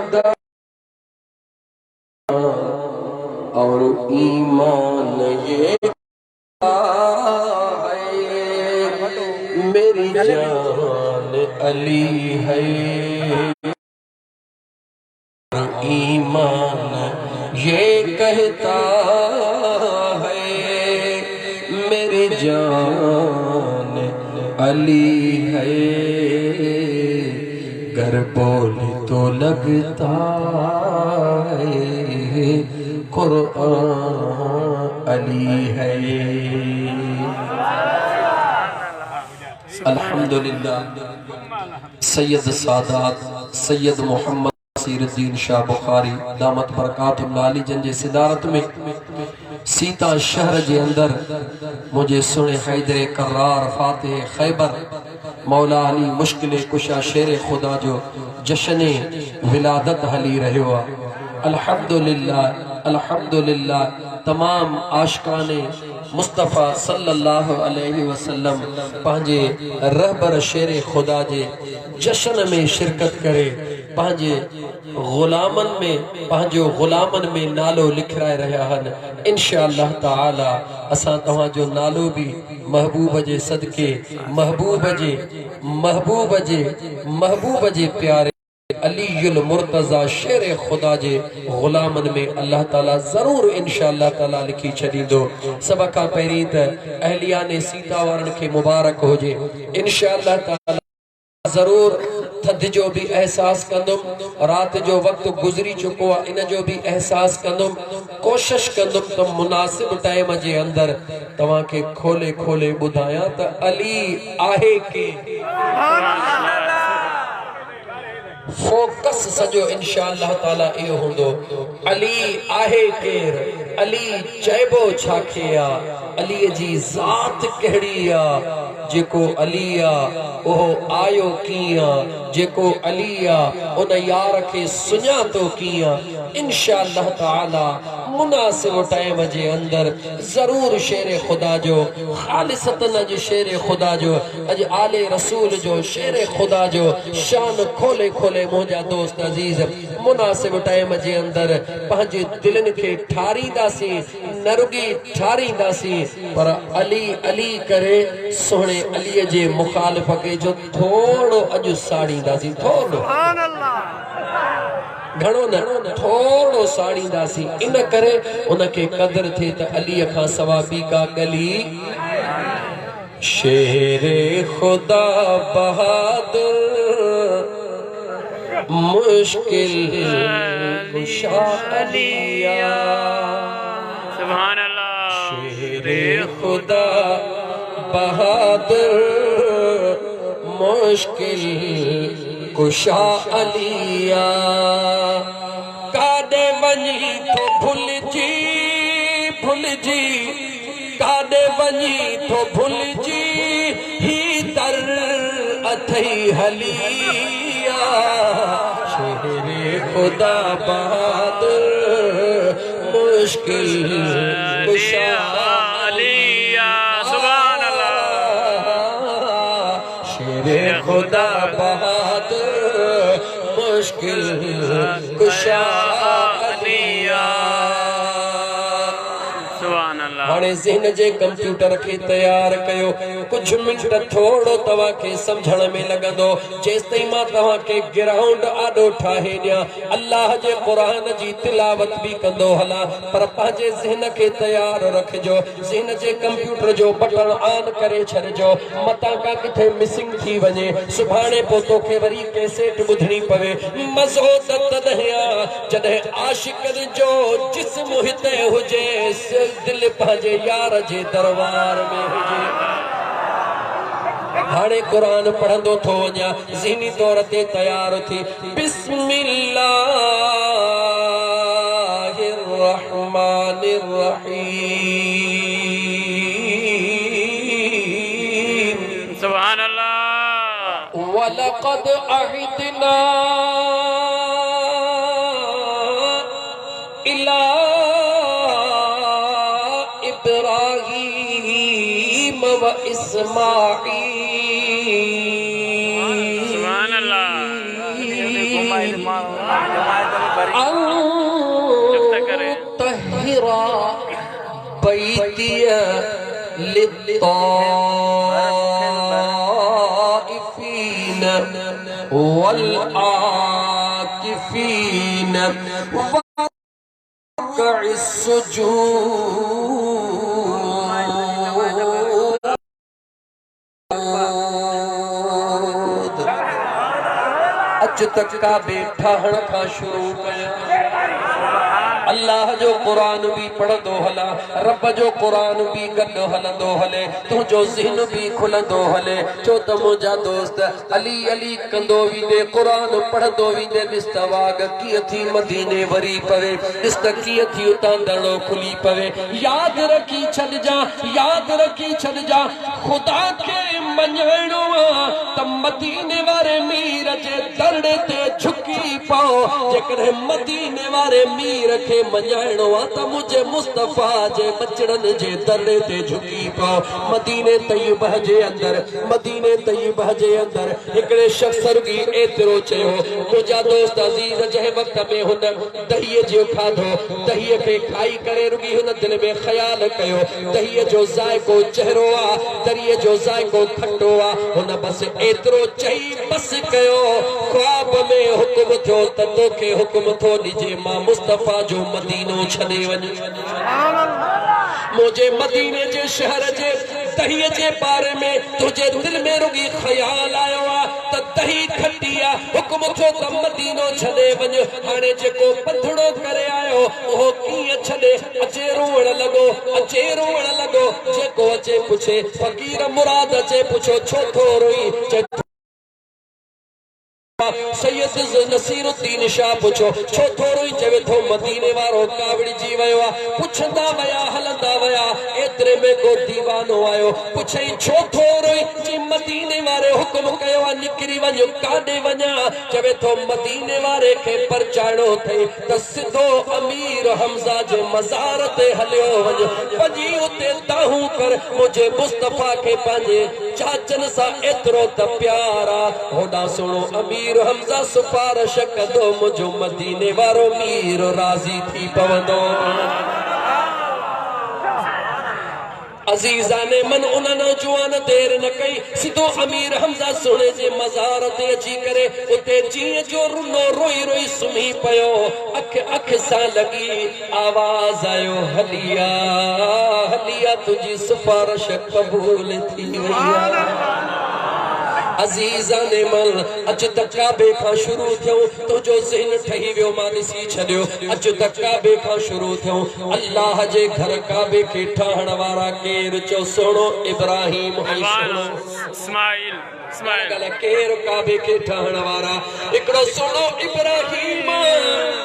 कहता और ईमान ये मेरी जान अली है, ईमान ये कहता है मेरी जान अली है। घर बोले तो लगता है कुरान अली है। अल्हम्दुलिल्लाह सैयद सादात सैयद मोहम्मद नसीरुद्दीन शाह बुखारी दामत बरकातुल्लाह अली जन जे सिदारत में सीता शहर जे अंदर मुझे सुने हैदर करार फातिह खैबर मौला अली मुश्किल कुशा शेर खुदा जो जश्न विलादत हली रहो। अल्हम्दुलिल्लाह अल्हम्दुलिल्लाह तमाम आशिकाने मुस्तफ़ा सल्लल्लाहु अलैहि वसल्लम पांजे रहबर शेर खुदा जे जश्न में शिरकत करे, पांजे गुलामन में पांजो गुलामन में नालो लिखराए रहा हन। इंशाअल्लाह ताला असा तवा जो नालो भी महबूब जे सदके महबूब जे प्यारे अलीयुल मुर्तजा शेर खुदा जे गुलामन में अल्लाह ताला जरूर इंशाअल्लाह ताला लिखी छदींदो। सब का पहिरीं त अहलिया ने सीता वारन के मुबारक हो जे इंशाअल्लाह ताला जरूर। थद जो भी एहसास कंदुम, रात जो वक्त गुजरी चुको आ इन जो भी एहसास कंदुम, कोशिश कंदुम तो मुनासिब टाइम जे अंदर तवा के खोले खोले बुधाया त अली आहे के फोकस सजो इंशाअल्लाह ताला इहो हुंदो। अली आहे केर, अली चइबो छाखे आ, अली जी ज़ात कहिड़ी आ, जेको अली आ ओहो आयो कीअं, जेको अली आ उन यार के सुञातो कीअं। इंशाअल्लाह ताला मुनासिब टाइम जे अंदर जरूर शेर खुदा जो खालिसतन अज शेर खुदा जो अज आले रसूल जो शेर खुदा जो शान खोले खोले मुझा दोस्त अजीज मुनासिब टाइम जे अंदर पंहिंजे दिलन के ठारींदासी नरुगी ठारींदासी पर अली अली करे सोहणे अली जे मुखालिफ के जो थोड़ो अज साड़ींदासी, थोड़ो घणो न थोड़ो साड़ींदासी। इन करे उनके कदर थे त अली खां सवा बी का गली। शेरे खुदा बहादुर मुश्किल कुशा अलिया, सुभान अल्लाह। शेरे खुदा बहादुर मुश्किल कुशा अलिया, कादे वनी तो भूल जी कादे वनी तो भूल जी ही दर अथई हलिया। शेरे खुदा बहादुर मुश्किल कुशा अलिया, सुभान अल्लाह। शेरे खुदा मुश्किल कुशा अलिया, सुभान अल्लाह। हाणे ज़हन जे कंप्यूटर के तैयार कयो, कुछ मिनट थोड़ो तवा के समझण में लगंदो। जेस ताईं मां तवा के ग्राउंड आडो ठाहे दिया अल्लाह जे कुरान जी तिलावत भी कंदो हला, पर पंहिंजे ज़हन के तैयार रखजो। ज़हन जे कंप्यूटर जो बटन ऑन करे छॾजो, मतां का किथे मिसिंग थी वञे सुभाणे पो तोखे वरी कैसेट ॿुधणी पवे। मज़ो त तॾहिं जॾहिं आशिकनि जो जिस्म हिते हुजे, दिल पंहिंजे यार जे दरबार में हुजे। हाणे कुरान पढ़ंदो थो वञा, ज़हनी तौर ते तैयार थी। बिस्मिल्लाहिर रहमानिर रहीम, सुभान अल्लाह। वलक़द अहिदना इला इब्राहीम व इस्माईल, सुभान अल्लाह। तहिरा बैतिया लित्ताइफीन वल आकिफीन वरकइस सुजूद। अज तक का बेठा हण का शुरू कया अल्लाह जो कुरान भी पढ़ंदो हला, रब जो कुरान भी गॾु हलंदो हले, तुंहिंजो ज़हन भी खुलंदो हले। छो त मुंहिंजा दोस्त अली अली कंदो वेंदे, कुरान पढ़ंदो वेंदे, ॾिस त वाग कीअं थी मदीने वरी पवे, ॾिस त कीअं थी उतां दड़ो खुली पवे। यादि रखी छॾिजां, यादि रखी छॾिजां, ख़ुदा खे मञाइणो आहे त मदीने वारे मीर जे दरड़े ते झुकी पओ। जेकॾहिं मदीने वारे मीर खे मञाइणो आहे त मुंहिंजे मुस्तफ़ा जे बचड़नि जे दरड़े ते झुकी पओ। मदीने तैयबह जे अंदरि, मदीने तैयबह जे अंदरि हिकिड़े शख़्स रुॻी एतिरो चयो, मुंहिंजा दोस्त अज़ीज़ जंहिं वक़्त में हुन दहीअ जो खाधो, दहीअ खे खाई करे रुॻी हुन दिलि में ख़्यालु कयो, दहीअ जो ज़ाइको चहिरो आहे, दहीअ जो ज़ाइको खटो आहे। हुन बसि एतिरो चई बसि कयो, ख्वाब में हुकुम थियो त तोखे हुकुम थो ॾिजे, मां मुस्तफ़ा जो मदीनो छॾे वञ। मुझे मदीने जे शहर जे दहीअ जे बारे में तुझे दिल में रुगी ख्याल आयो आहे त दही खटी आहे, हुकुम थियो त मदीनो छॾे वञ। हाणे जेको पथड़ो करे आयो उहो कीअं छॾे, अचे रोअण लॻो, अचे रोअण लॻो। जेको अचे पुछे, फ़क़ीर मुराद अचे पुछो छो थो रोई, सैयद नसीरुद्दीन शाह पुछो छो थोरो ई चवे थो मदीने वारो कावड़जी वियो आहे। पुछंदा विया हलंदा विया, एतिरे में को दीवानो आयो, पुछई छो थोरो ई, जी मदीने वारे हुकुम कयो आहे निकिरी वञो, काॾे वञा? चवे थो मदीने वारे खे परचाइणो अथई त सिधो अमीर हमज़ा जे मज़ार ते हलियो वञ, वञी उते दाहूं कर, मुंहिंजे मुस्तफ़ा खे पंहिंजे चाचनि सां एतिरो त प्यार आहे। होॾां सुहिणो अमीर हमज़ा सिफारिश कंदो, मुंहिंजो मदीने वारो मीर राज़ी थी पवंदो। अज़ीज़ाने मन उन नौजवान देर न कई, सिधो अमीर हमज़ा सुहिणे जे मज़ार ते अची करे उते जीअं जो रुनो रोई रोई सुम्ही पियो। अख अख सां लॻी आवाज़ आयो, हलिया हलिया तुंहिंजी सिफारिश क़बूल थी वई आहे। अज़ीज़ाने मल अज तक काबे खां शुरू थियो, तुंहिंजो ज़हन ठही वियो, मां ॾिसी छॾियो। अज तक काबे खां शुरू थियो, अल्लाह जे घर काबे खे ठाहण वारा केर? चो सुहिणो इब्राहिम ऐं सुहिणो इस्माइल। केर काबे खे ठाहण वारा? हिकिड़ो सुहिणो इब्राहिम,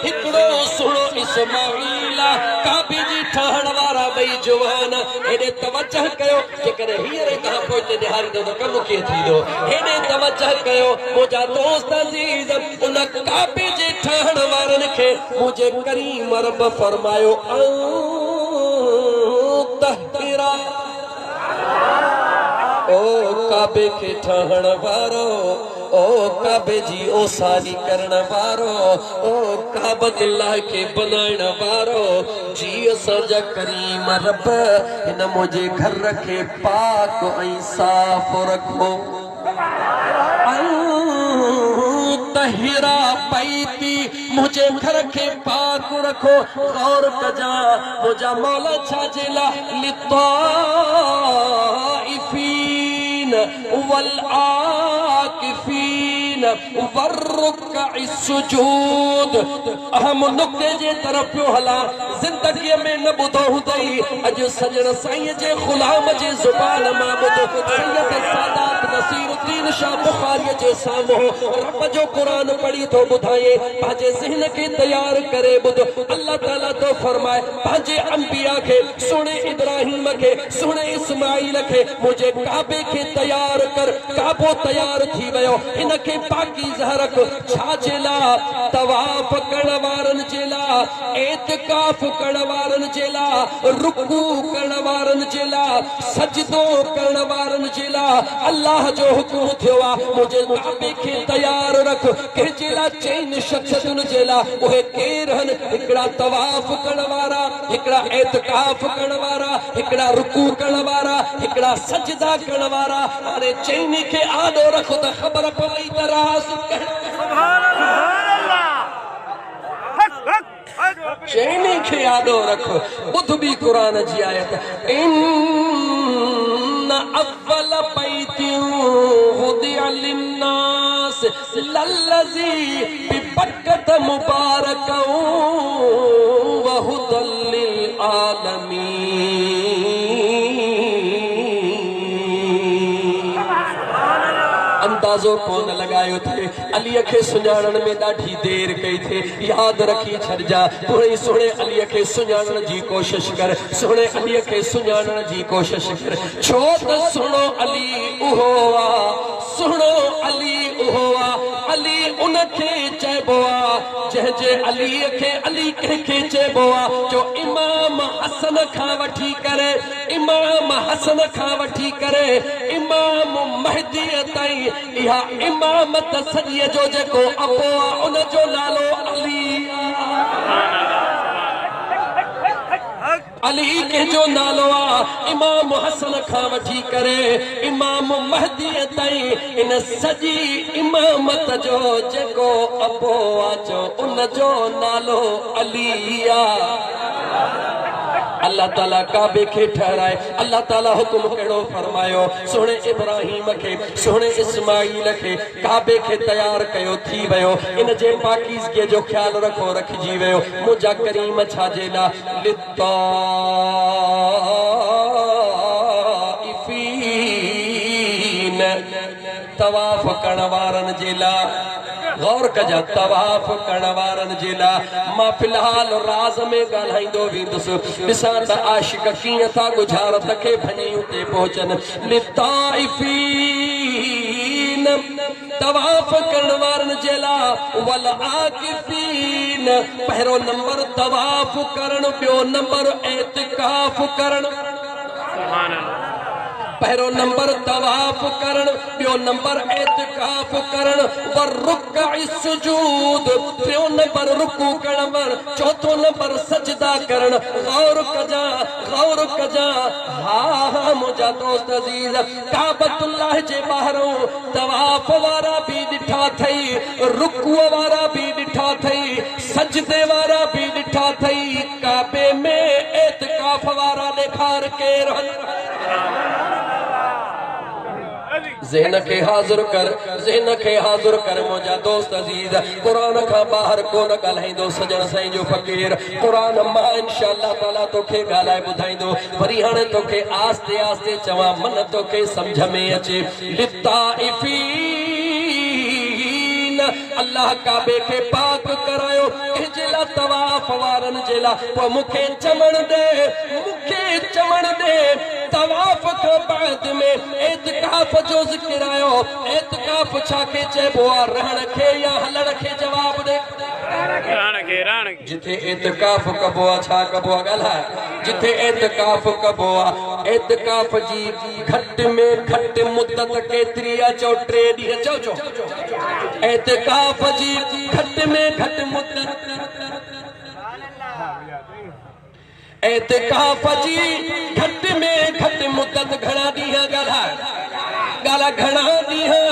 हिकिड़ो सुहिणो इस्माइल, काबे जी ठाहण वारा ॿई जवान। हेॾे तवजह कयो, जेकॾहिं हींअर खां पोइ हिते ॾियारींदो त कमु कीअं थींदो? हेॾे तवजह कयो मुंहिंजा दोस्त अज़ीज़, उन काबे जे ठाहण वारनि खे मुंहिंजे करीम रब फरमायो, तहिरा ओ काबे खे ठाहण वारो, ओ काबे जी ओसारी करण वारो, ओ काबतुल्लाह खे बनाइण वारो, जी असांजा करीम रब हिन मुंहिंजे घर खे पाक ऐं साफ़ रखो। तहिरा बैती, मुंहिंजे घर खे पाक रखो। गौर कजा मुंहिंजा मौला छा जे लाइ लित्ताइफीन वल आकिफीन वररुक्अ सुजूद। अहम नुक्ते जे तरफ़ पियो हलां, ज़िंदगीअ में न ॿुधो हूंदई, अॼु सजण साईं जे ग़ुलाम जे ज़ुबान मां ॿुधो। सैयद सादात नसीरुद्दीन शाह बुखारी जे साम्हूं रब जो क़ुरान पढ़ी थो ॿुधाए, पंहिंजे ज़हन खे तैयार करे ॿुध। अल्लाह ताला तो फरमाए पंहिंजे अंबिया खे, सुहिणे इब्राहिम खे, सुहिणे इस्माइल खे, मुंहिंजे काबे खे तैयार कर। काबो तैयार थी वियो, हिन खे पाकीज़ा रख। छा जे लाइ? तवाफ़ करण वारनि जे लाइ, एतिकाफ़ करण वारनि जे लाइ, रुकू करण वारनि जे लाइ, सजदो करण वारनि जे लाइ। अल्लाह जो हुकुम थियो थियोआ मुझे काबे खे तैयार रख के जेला चैन शख्सुन जेला ओहे केरहन हिकड़ा तवाफ करण वारा हिकड़ा एतकाफ करण वारा हिकड़ा रुकू करण वारा हिकड़ा सजदा करण वारा अरे चैन खे आडो रखो त खबर पवई त रास सुभान अल्लाह चैनी खे आडो रखो बुध भी कुरान जी आयत इन अव्वल बैतियु हुदिया लिन्नास लल्लज़ी बिबक्कत मुबारकौ व हुदल लिल आलमीन। अंदाजो कोन लगायो थे अली खे सुञाणण में ॾाढी देर कई थे याद रखी छॾजा थोड़ी सुणे अली खे सुञाणण जी कोशिश कर सुणे अली खे सुञाणण जी कोशिश कर छो त सुणो अली उहो आ सुणो अली उहो आ अली उनखे चइबो आ जंहिंजे अली खे अली कंहिंखे चइबो आ जो इमाम हसन खां वठी करे इमाम हसन खां वठी करे इमाम महदी ताईं इहा इमामत सॼीअ जो जेको अबो आ उन जो नालो अली अली कंहिंजो नालो आ इमाम हसन खां वठी करे इमाम महदी ताईं इन सॼी इमामत जो जेको अबो आ जो उन जो नालो अली आ। अल्लाह ताला काबे खे ठहराए अल्लाह ताला हुकुम कहिड़ो फरमायो सोने इब्राहिम खे सोने इस्माइल खे काबे खे तैयार कयो थी वियो इन जे पाकीज़गी जो ख्याल रखो रखजी वियो मुंहिंजा करीम छा जे ला लित्ताइफीन तवाफ करण वारन जे ला गौर कजा तवाफ करण वारन जे ला मां फिलहाल राज में ॻाल्हाईंदो वेंदुसि ॾिसां त आशिक कीअं था गुज़ारत खे भञियूं ते पहुचनि लिताइफीन तवाफ करण वारन जे ला वल आकिफीन पहिरों नंबर तवाफ करण ॿियो नंबर एतिकाफ करण सुभान अल्लाह पहिरों नंबर तवाफ करण ॿियो नंबर एतिकाफ करण वर रुकअ सुजूद टियों नंबर रुकू करण चौथों नंबर सजदा करण गौर कजा हा मुंहिंजा दोस्त अज़ीज़ काबतुल्लाह जे ॿाहिरों तवाफ वारा भी ॾिठा थई रुकूअ वारा भी ॾिठा थई सजदे वारा भी ॾिठा थई काबे में एतिकाफ वारा ॾेखार केर ज़हन खे हाज़िर कर मुंहिंजा दोस्त अज़ीज़ क़ुरान खां ॿाहिरि कोन ॻाल्हाईंदो सजण साईं जो फ़क़ीर क़ुरान मां इंशाअल्लाह ताला तोखे ॻाल्हाए ॿुधाईंदो वरी हाणे तोखे आस्ते आस्ते चवां मन तोखे सम्झ में अचे लिताइफीन अल्लाह काबे खे पाक करायो जे ला तवाफ वारन जे ला पोइ मूंखे चवण दे तवाफ खां बाद में एतिकाफ जो ज़िक्र आयो एतिकाफ छा खे चइबो आहे रहण खे या हलण खे जवाब ॾे जिथे एतिकाफ कबो आहे छा कबो आहे ॻाल्हाए जिथे एतिकाफ कबो आहे एतिकाफ जी घटि में घटि मुद्दत केतिरी आहे चओ 3 ॾींहं चओ एतिकाफ जी घटि में घटि मुद्दत एतिकाफ जी घटि में घटि मुद्दत घणा ॾींहं ॻाल्हा घणा ॾींहं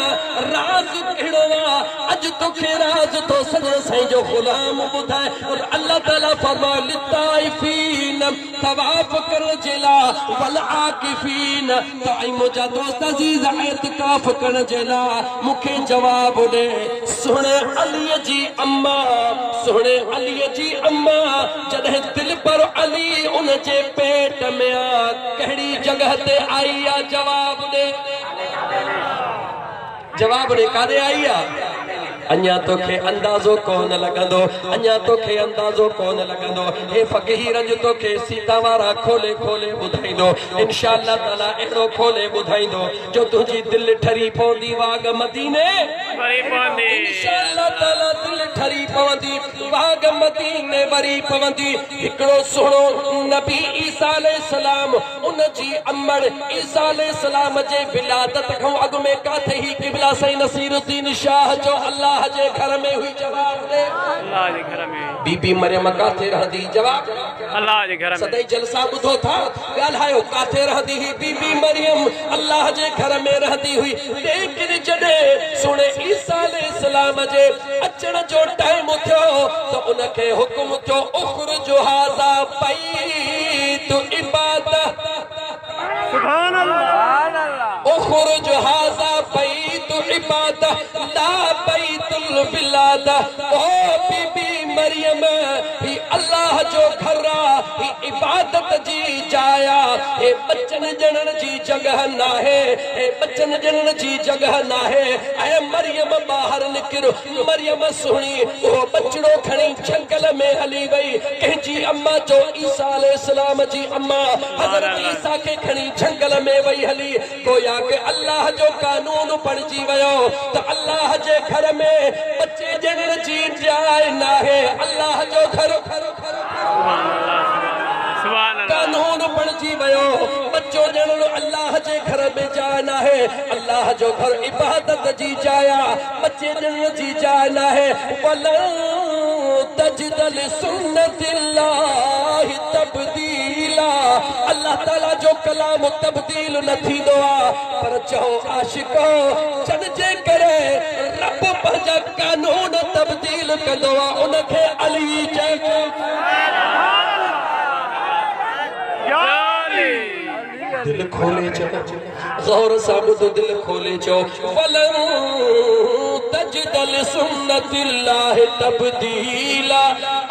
राज़ कहिड़ो आहे अॼु तोखे राज़ तो सजण साईं जो ग़ुलाम ॿुधाए और अल्लाह ताला फरमायो लिताइफीन तवाफ करण जे ला वल आकिफीन त ऐं मुंहिंजा दोस्त अज़ीज़ एतिकाफ करण जे ला मूंखे जवाब ॾे सुहिणे अलीअ जी अम्मा जॾहिं दिल पर अली उन जे पेट में आ कहिड़ी जगह ते आई आहे जवाब ॾे काॾे आई आहे अञा तोखे अंदाज़ो कोन लॻंदो हे फ़क़ीर जो तोखे सीता वारा खोले ॿुधाईंदो इंशाअल्लाह ताला अहिड़ो खोले ॿुधाईंदो जो तुंहिंजी दिलि ठरी पवंदी वाग मदीने इंशाअल्लाह ताला दिलि ठरी पवंदी वाग मदीने वरी पवंदी हिकिड़ो सुहिणो नबी ईसा अलैहिस्सलाम उन जी अमड़ ईसा अलैहिस्सलाम जे विलादत खां अॻु में काथे ई क़िबला अल्लाह साईं नसीरुद्दीन शाह जो अल्लाह जे घर में हुई जवाब दे अल्लाह जे घर में बीबी मरियम काथे रहंदी जवाब अल्लाह जे घर में सदाई जलसा बुधो था ॻाल्हायो काथे रहंदी हुई बीबी मरियम अल्लाह जे घर में रहंदी हुई लेकिन जॾे सुणे ईसा अलैहिस्सलाम जे अचण जो टाइम थियो तो उनखे हुक्म थियो उखरुज हाज़ा बैत इबादत सुभान अल्लाह उखरुज हाज़ा बैत इबादत ला बैतुल बिलादा ओ बीबी मरियम ही अल्लाह जो घर ही इबादत जी जाया हे बच्चन जनन जी जगह ना है हे बच्चन जनन जी जगह ना है ऐ मरियम बाहर निकरो मरियम सुनी वो बचड़ो खणी जंगल में हली गई कहजी अम्मा जो ईसा अलैहिस्सलाम जी अम्मा हजरत ईसा के खणी जंगल में वही हली गोया के अल्लाह जो कानून पढ़जी वयो तो अल्लाह जे घर में बच्चे जनन जी जाए ना है अल्लाह जो घर कानून पढ़जी वयो बच्चो जनन अल्लाह जे घर में जाना है अल्लाह जो घर इबादत जी जाया बच्चे जनन जी जाना है वला तजदल सुन्नतिल्लाह तब्दीला अल्लाह ताला जो कलाम तब्दील न थींदो आ पर चओ आशिको जन जे करे रब पंहिंजा कानून तब्दील कंदो आ उनखे अली चइबो दिल खोले चो गौर सां ॿुधो दिल खोले चो वलन तजदल सुन्नतिल्लाह तब्दीला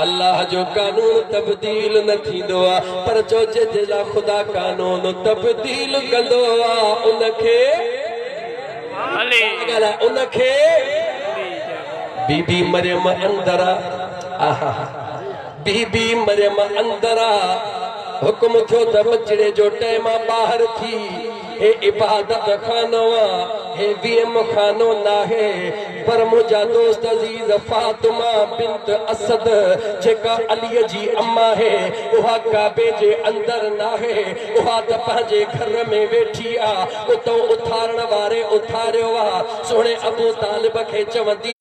अल्लाह जो कानून तब्दील न थींदो आहे पर जो जे ला खुदा कानून तब्दील कंदो आहे उनखे उनखे बीबी मरियम अंदर आहा बीबी मरियम अंदर हुक्म थियो त बचड़े जो टाइम बाहर थी हे इबादत खानो हे वीएम खानो ना है पर मुझा दोस्त अजीज फातिमा बिन्त असद जेका अली जी अम्मा है उहा काबे जे अंदर ना है उहा त पंहिंजे घर में वेठी आ उतो उथारण वारे उथारियो आ सोणे अबू तालिब खे चवंदी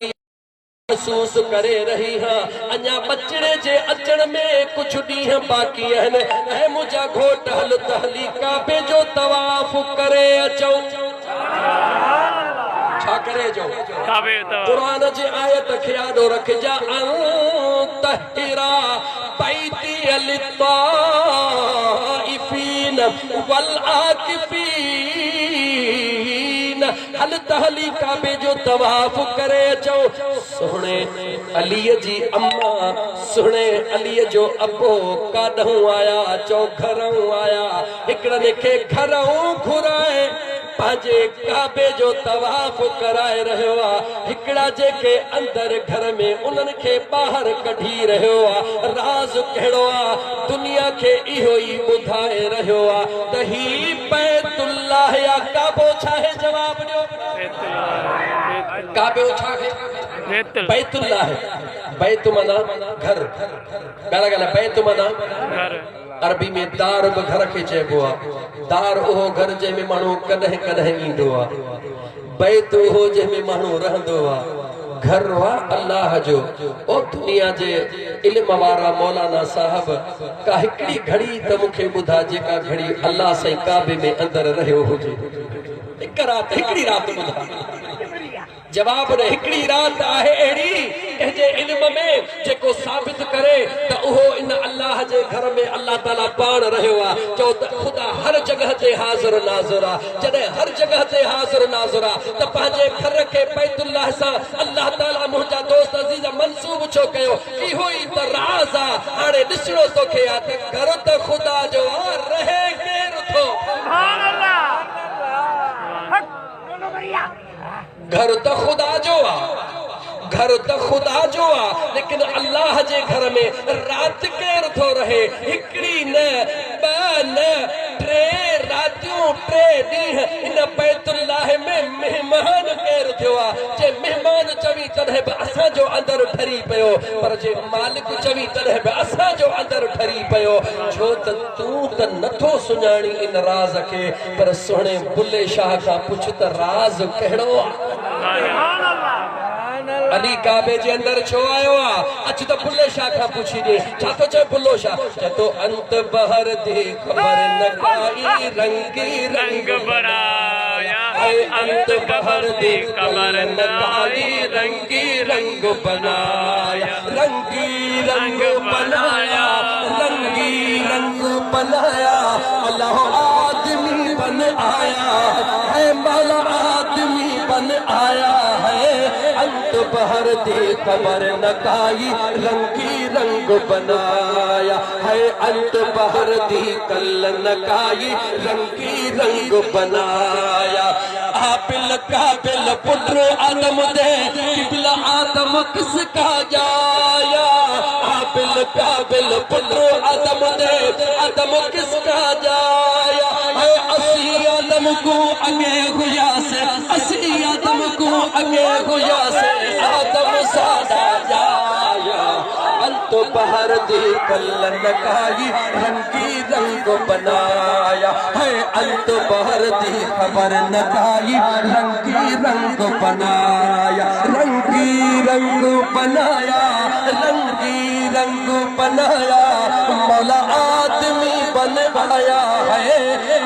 महसूस करे रही हाँ अन्या बचड़े जे अचण में कुछ ॾींहं बाकी आहिनि ऐं मुंहिंजा घोट हल तहली काबे जो तवाफ करे अचो छा करे जो काबे कुरान जी आयत खे यादो रखजा तहिरा बैती लित्ताइफीन वल आकिफीन हल तहली काबे जो तवाफ करे अचो सुणे अली जी अम्मा सुणे अली जो अबो काॾहूं आया चो घरऊं आया हिकड़े खे घरऊं घुराए पंहिंजे काबे जो तवाफ कराए रहियो आहे हिकड़ा जेके अंदर घर में उन्हनि खे ॿाहिर कढी रहियो आहे राज़ कहिड़ो आहे दुनिया खे इहो ई ॿुधाए रहियो आहे त ही बैतुल्लाह या काबो छा है जवाब ॾियो काबो छा है बैतुल्लाह बैत माना घर ॻाल्हि ॻाल्हि बैत माना घर अरबी में दार बि घर खे चइबो आहे दार उहो घर जंहिंमें माण्हू कॾहिं कॾहिं ईंदो आहे बैत उहो जंहिंमें माण्हू रहंदो आहे घर आहे अल्लाह जो ओ दुनिया जे इल्म वारा मौलाना साहब का हिकड़ी घड़ी त मूंखे ॿुधा जेका घड़ी अल्लाह साईं काबे में अंदर रहियो हुजे हिकड़ी रात ॿुधा जवाब ने हिकड़ी रात आहे अहिड़ी जे इल्म में जेको साबित करे त उहो इन अल्लाह जे घर में अल्लाह ताला पाण रहियो आहे चओ त खुदा हर जगह ते हाज़िर नाज़िर आहे जॾहिं हर जगह ते हाज़िर नाज़िर आहे त पंहिंजे घर खे बैतुल्लाह सां अल्लाह ताला मुंहिंजा दोस्त अज़ीज़ मंसूब छो कयो इहो ई त राज़ आहे हाणे ॾिसणो तोखे आहे त घर त खुदा जो आहे रहे केरु थो सुभान अल्लाह घर तो खुदा जो आ घर तो खुदा जो आ लेकिन अल्लाह जे घर में रात केर थो रहे हिकड़ी न ब न टे रातियों टे ॾींहं इन बैतुल्लाह में मेहमान केर थियो आ जे मेहमान चवी तॾहिं बि असांजो अंदर ठरी पियो पर जे मालिक चवी तॾहिं बि असांजो अंदर ठरी पियो छो त तूं त नथो सुञाणी इन राज़ खे पर सुहिणे बुल्ले शाह खां पुछ त राज़ कहिड़ो आहे अली काबे जे अंदर छो आयो आ अच तो बुल्ले शाह का पूछी दे छा तो चे बुल्लो शाह चे तो अंत बहर दे खबर न काई रंगी रंग बनाया अंत बहर दे खबर न काई रंगी रंग बनाया रंगी रंग बनाया रंगी रंग बनाया अल्लाह आदमी बन आया है मौला आदमी बन आया है अंत बहर दे खबर न काई रंगी रंग बनाया है अंत बहर दी कल न काई रंगी रंग बनाया आबिल काबिल पुत्र आदम दे किबला आदम किसका जाया आबिल काबिल पुत्र आदम दे आदम किसका जाया है असी आदम को अगे हुआ से असी आदम को अगे हुआ से आदम सादा जाया अंत बहर दी कल्लन काई रंगी रंग बनाया है अंत बहर दी खबर न काई रंगी रंग बनाया रंगी रंग बनाया रंगी रंग बनाया मौला आदमी बन आया है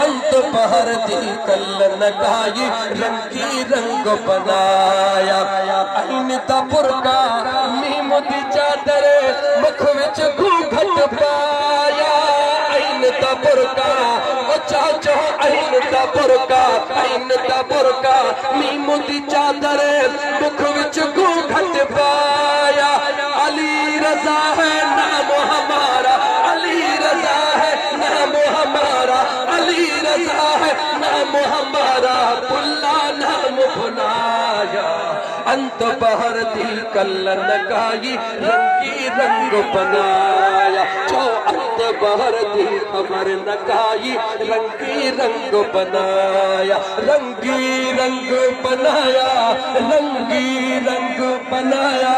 अंत बहर दी कल्लन काई रंगी रंग बनाया ऐन दा बुरका मीम दी चादर मुख विच घूंघट पाया ऐन दा बुरका ओ चाचो ऐन दा बुरका मीम दी चादर मुख विच घूंघट पाया अली रजा है नाम हमारा अली रजा है नाम हमारा अली रजा है नाम हमारा पुल्ला नाम भुलाया अंत बहर दी कल्लन काई रंगी रंग बनाया जो अंत बहर दी खबर न काई रंगी रंग बनाया रंगी रंग बनाया रंगी रंग बनाया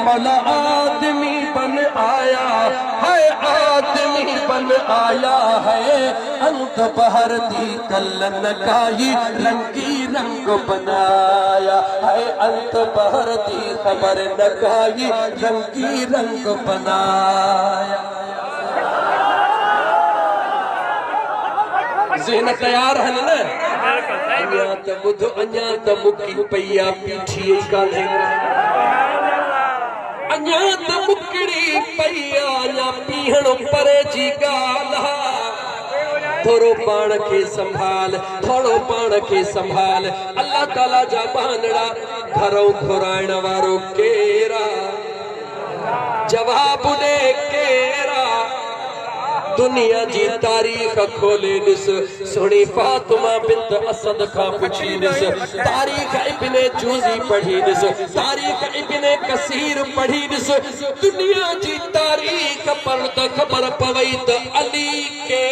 मौला आदमी बन आया है आदमी बन आया है अंत बहर दी कल्लन काई रंगी रंग बनाया है अंत बहर दी खबर न काई रंगी रंग बनाया ज़हन तैयार है ना अञा त बुध अञा त मुकी पैया पीठी काले अञा त मुकड़ी पैया अञा पीहण परे जी गाला थोड़ो पाण के संभाल थोड़ो पाण के संभाल अल्लाह ताला जा बानड़ा घरों घुराइण वारो केरा जवाब दे केरा दुनिया जी तारीख खोले दिस सुनी फातिमा बिन्त असद का पुछी दिस तारीख इब्ने जूज़ी पढ़ी दिस तारीख इब्ने कसीर पढ़ी दिस दुनिया जी तारीख पर त खबर पवई त अली के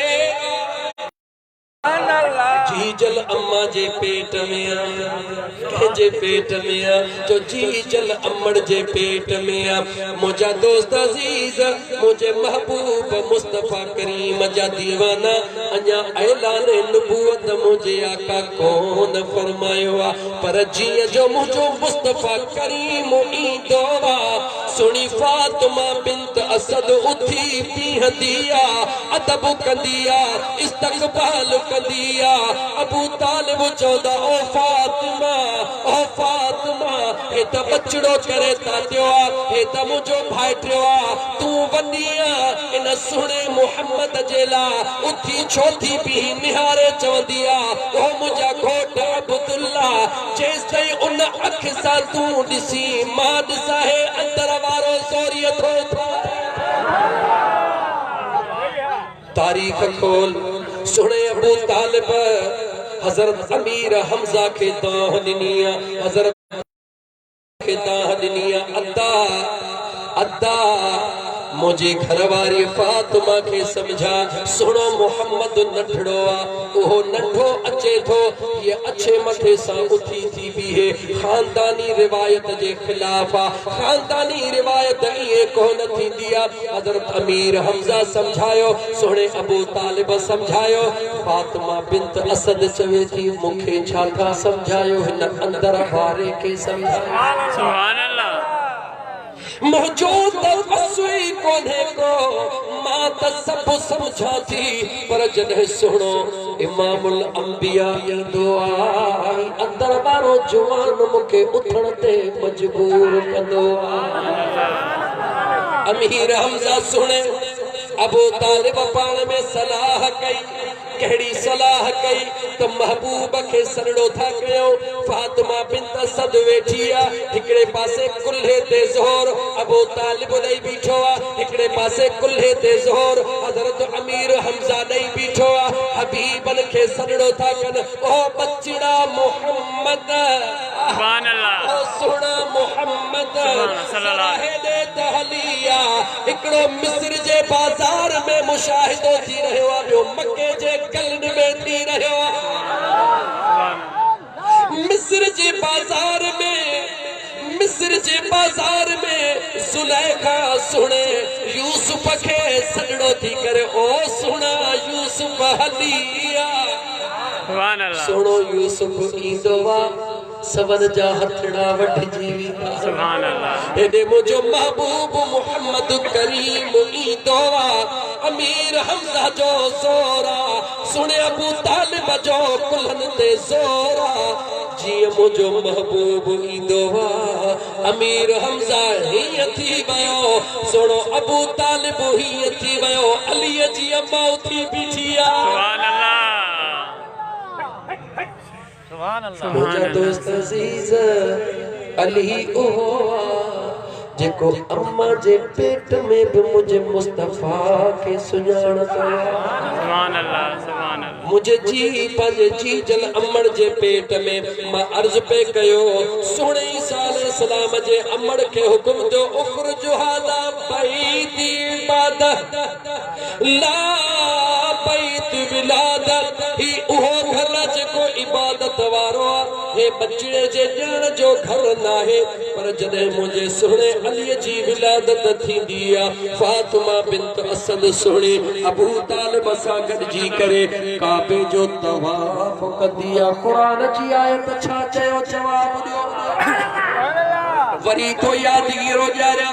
जीजल अम्मा जे पेट में के पेट में जो जीजल अम्मड़ जे पेट में मुझा दोस्त अजीज मुझे महबूब मुस्तफा करीम जा दीवाना अञा ऐलान नबूवत मुझे आका कौन फरमायो पर जीअ जो मुझो मुस्तफा करीम ईंदो सुनी फातिमा बिन्त असद उथी पीहंदिया अदब कंदिया इस्तक़बाल कंदिया अबू तालिब चौदा ओ फातिमा हे त बचड़ो करे ता दियो हे त मुझो भाइटियो तू वनिया इन सुने मोहम्मद जेला उथी छोथी भी निहारे चवंदिया ओ मुझा घोट अब्दुल्ला जेस ताईं उन अख सां तू ॾिसी मां ॾिसां हे अंदर वारो सोरिय थो तारीख खोल सुने अबू तालिब हजरत अमीर हमजा के दाह दिनिया हजरत के दाह दिनिया अद्दा अद्दा मुझे घरवारी फातिमा के समझा सुनो मोहम्मद नंढड़ो आ ओहो नंढो अचे थो ये अच्छे मथे सा उठी थी भी है खानदानी रिवायत जे खिलाफ आ खानदानी रिवायत ये कोन थी दिया हजरत अमीर हमजा समझायो सोने अबू तालिब समझायो फातिमा बिन्त असद चवे थी मुखे छा था समझायो हिन अंदर वारे के समझायो सुभान अल्लाह मौजूद असुई कोने को मां त सब समझा थी पर जॾहिं सुनो इमामुल अंबिया ईंदो आहे अंदर वारो जवान मूंखे उथण ते मजबूर कंदो आहे अमीर हमजा सुने अबू तालिब पाण में सलाह कई कहिड़ी सलाह कई त महबूब खे सड़ो था कयो फातिमा बिन्त असद वेठी आ हिकड़े पासे कुल्हे ते ज़ोर अबू तालिब ॾई बीठो आ हिकड़े पासे कुल्हे ते ज़ोर हज़रत अमीर हमजा ॾई बीठो आ हबीबन खे सड़ो था कन ओ बचड़ा मोहम्मद सुभान अल्लाह ओ सुना मोहम्मद सल्लल्लाहु अलैहि हलिया हिकड़ो मिस्र जे बाजार में मुशाहिदो थी रहियो आ ॿियो मके जे कल्न में थी रहियो आ मिस्र जे बाजार में सुलेखा सुने यूसुफ खे सड़ो थी करे ओ सुना यूसुफ हलिया सुभान अल्लाह सुनो यूसुफ ईंदो आ सवन जा हथड़ा वठजी वेंदा सुभान अल्लाह एडे मुझो महबूब मोहम्मद करीम ईंदो आ अमीर हमजा जो ज़ोरा सुने अबू तालिब जो कुल्हन ते ज़ोरा जीअं मुझो महबूब ईंदो आ अमीर हमजा हीअं थी वियो सुनो अबू तालिब हीअं थी वियो अलीअ जी अम्मा उथी बीठी आ सुभान अल्लाह मुझा दोस्त अजीज अली ओहो जेको अम्मा जे पेट में भी मुझे मुस्तफा के सुञाण सुभान अल्लाह सुभान अल्लाह मुझे जी पंहिंजे जी जल अम्मड़ जे पेट में मां अर्ज पे कयो सुणे ईसा अलैहिस्सलाम जे अम्मड़ के हुक्म दो उखरुज हादा बैती इबादत ला बैत विलादत ही उहो घर जेको इबादत वारो हे बचड़े जे ॼण जो घर नाहे पर जॾहिं मुझे सुणे अली जी विलादत थींदी आहे फातिमा बिन्त असद सुणे अबू तालिब सां गॾिजी करे काबे जो तवाफ कंदी आहे क़ुरान जी आयत छा चयो जवाब ॾियो वरी तो यादगीरो ॾियारिया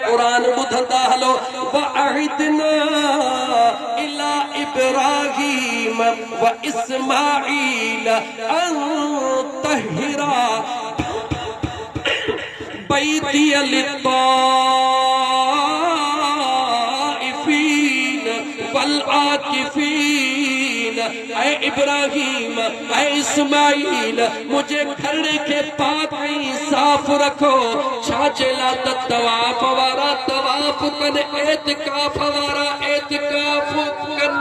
क़ुरान ॿुधंदा हलो वअहिदना इला इब्राहीम व इस्माईल अन तहिरा बैती लित्ताइफीन वल आकिफीन ऐ इब्राहीम ऐ इस्माईल मुझे घर के पाक ऐं साफ रखो छाजे ला त तवाफ वारा तवाफ कन एतिकाफ वारा एतिकाफ कन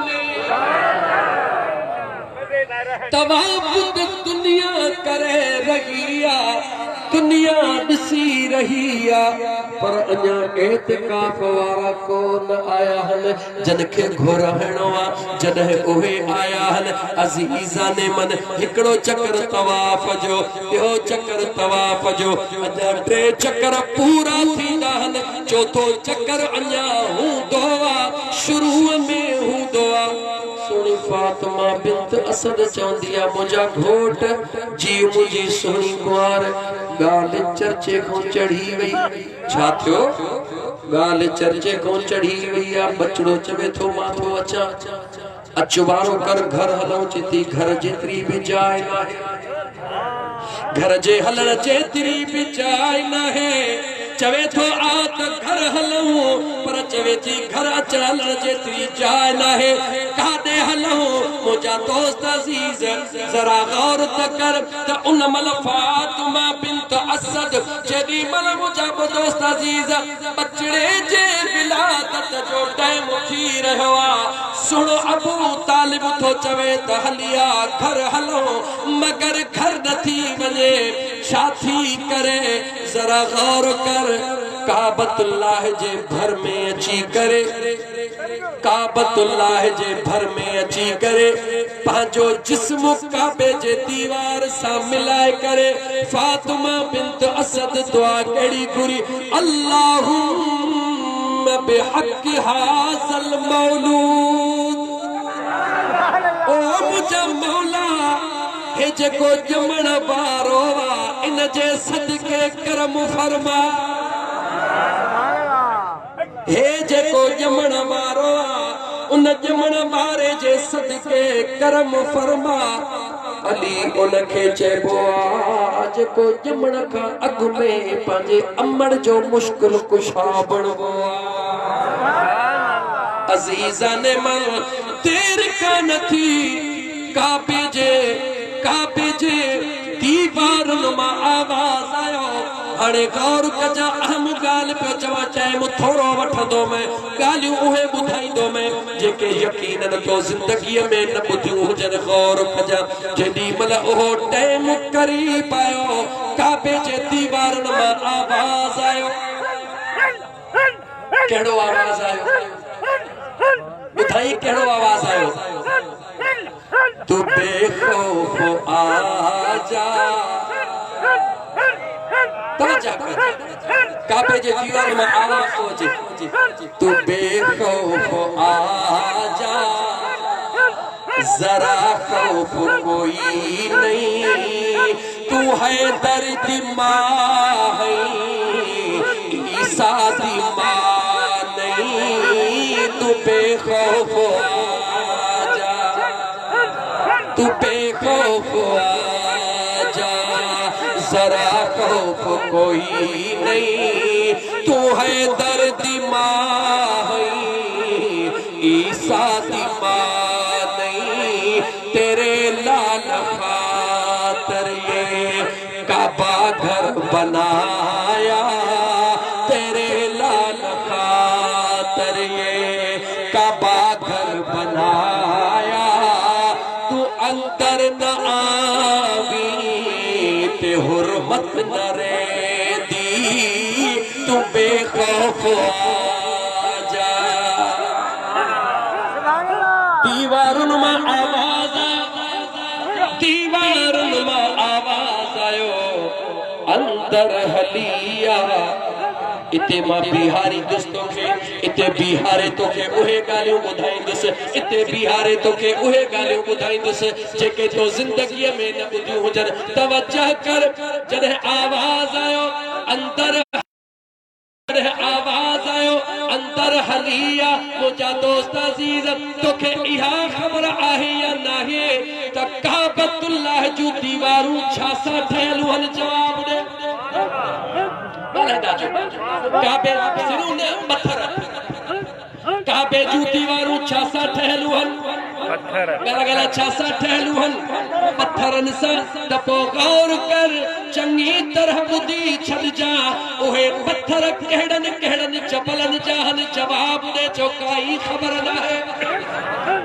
तवाफ दुनिया करे रही आ दुनिया ॾिसी रही आ पर अञा एतिकाफ वारा कोन आया हन जन खे घुराइणो आ जॾहिं उहे आया हन अज़ीज़ा ने मन हिकिड़ो चक्कर तवाफ जो ॿियो चक्कर तवाफ जो अञा टे चक्कर पूरा थींदा हन चौथो चक्कर अञा हूंदो आ शुरूअ में हूंदो आ सुणी फातिमा बिन्त असद चवंदी आ मुंहिंजा घोट जी मुंहिंजी सुहिणी कुंवार गाल चर्चे को चढ़ी वई छा थियो गाल चर्चे को चढ़ी वई आ बचड़ो चवे थो माथो अचा अचवारो कर घर हलऊं चिती घर जेतरी भी जाए नाहे घर जे हलण जेतरी भी जाए नाहे चवे थो आ त घर हलऊं पर चवे थी घर अचण हलण जेतरी जाए नाहे काॾे हलऊं मुंहिंजा दोस्त अज़ीज़ ज़रा गौर त कर त उन महिल फातिमा बिन्त असद जेॾी महिल मुंहिंजा दोस्त अज़ीज़ बचड़े जे विलादत जो टाइम थी रहियो आ सुनो अबू तालिब थो चवे त हलिया घर हलो मगर घर न थी वञे छा थी करे जरा गौर कर काबतुल्लाह जे भर में अची करे काबतुल्लाह जे भर में अची करे पांजो जिस्म काबे जे दीवार सा मिलाए करे फातिमा बिन्त असद दुआ कड़ी घुरी अल्लाहुम्मा बिहक़ हाज़ल मौलूद ओ मुझा मौला हे जेको जमण वारो इन जे सदके करम फरमा हे जेको जमण वारो उन जमण वारे जे सदके करम फरमा अली उनखे चइबो आहे जेको जमण खां अॻु में पंहिंजे अमड़ जो मुश्किल कुशा बणिबो आहे अज़ीज़ाने मां देर कान थी काबे जे दीवारुनि मां आवाज़ आयो हाणे गौर कजा अहम गाल पे चवा टाइम थोड़ो वठंदो मैं गालियूं उहे ॿुधाईंदो मैं जेके यकीनन तो जिंदगी में न ॿुधियूं हुजनि गौर कजा जेॾी महिल उहो टाइम करीब आयो काबे जे दीवारुनि मां आवाज़ आयो कहिड़ो आवाज़ आयो ॿुधाई कहिड़ो आवाज़ आयो तू बेखौफ आजा तवज्जो कर काबे जे दीवार में आवाज पहुंचे तू बेखौफ आजा जरा खौफ कोई नहीं तू है दर्द माँ है ईसा दी माँ नहीं तू बेखौफ आजा तू बेखौफ आजा जरा खौफ कोई नहीं तू है दर्द माँ है ईसा दी माँ नहीं तेरे लाल खातर ये काबा घर बनाया तेरे लाल खातर ये काबा घर बनाया तू अंदर न आवी ते हुर्मत न रे दी तू बेखौफ आजा दीवारुन मां आवाज दीवारुन मां आवाज आयो अंदर हलिया इते मां बिहारी दोस्तों के इते बिहारे तोखे उहे गालियूं ॿुधाईंदुसि इते बिहारे तोखे उहे गालियूं ॿुधाईंदुसि जेके तो ज़िंदगीअ में न ॿुधियूं हुजनि तवज्जो कर जॾहिं आवाज़ आयो अंदर आवाज आयो अंदर हलिया मुझा दोस्त अजीज तोखे इहा खबर आहे या नाहे त काबतुल्लाह जूं दीवारूं छा सां ठहियलूं आहिनि जवाब ॾे काबे सिरूं न पत्थर काबे जूं दीवारूं छा सां ठहियलूं आहिनि गला गला छा सां ठहियलूं आहिनि पत्थरनि सां त पोइ गौर कर चङी तरह ॿुधी छॾिजां उहे पत्थर कहिड़नि कहिड़नि जबलनि जा आहिनि जवाब ॾे छो काई ख़बर नाहे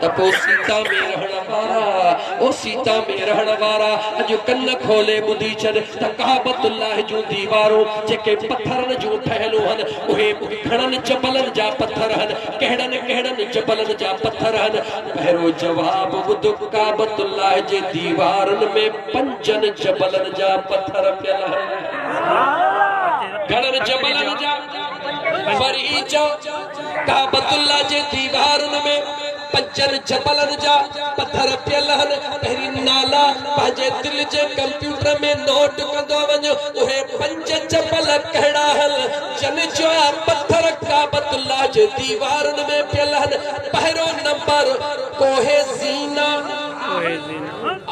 त पोइ सीता में रहण वारा ओ सीता में रहण वारा अॼु कन खोले ॿुधी छॾ त काबतुल्लाह जूं दीवारूं जेके पत्थरनि जूं ठहियलूं आहिनि उहे घणनि जबलनि जा पत्थर आहिनि कहिड़नि कहिड़नि जबलनि जा पत्थर आहिनि पहिरियों जवाब ॿुध काबतुल्लाह जे दीवारुनि में 5 जबलनि जा पत्थर पियल आहिनि घणनि जबलनि जा वरी चओ काबतुल्लाह जे दीवारुनि में 5 जबलनि जा पत्थर पियल आहिनि पहिरीं नाला पंहिंजे दिल जे कंप्यूटर में नोट कंदो वञो उहे 5 जबल कहिड़ा आहिनि जन जो पत्थर काबतुल्लाह जे दीवारुनि में पियल आहिनि पहिरियों नंबर कोहे ज़ीना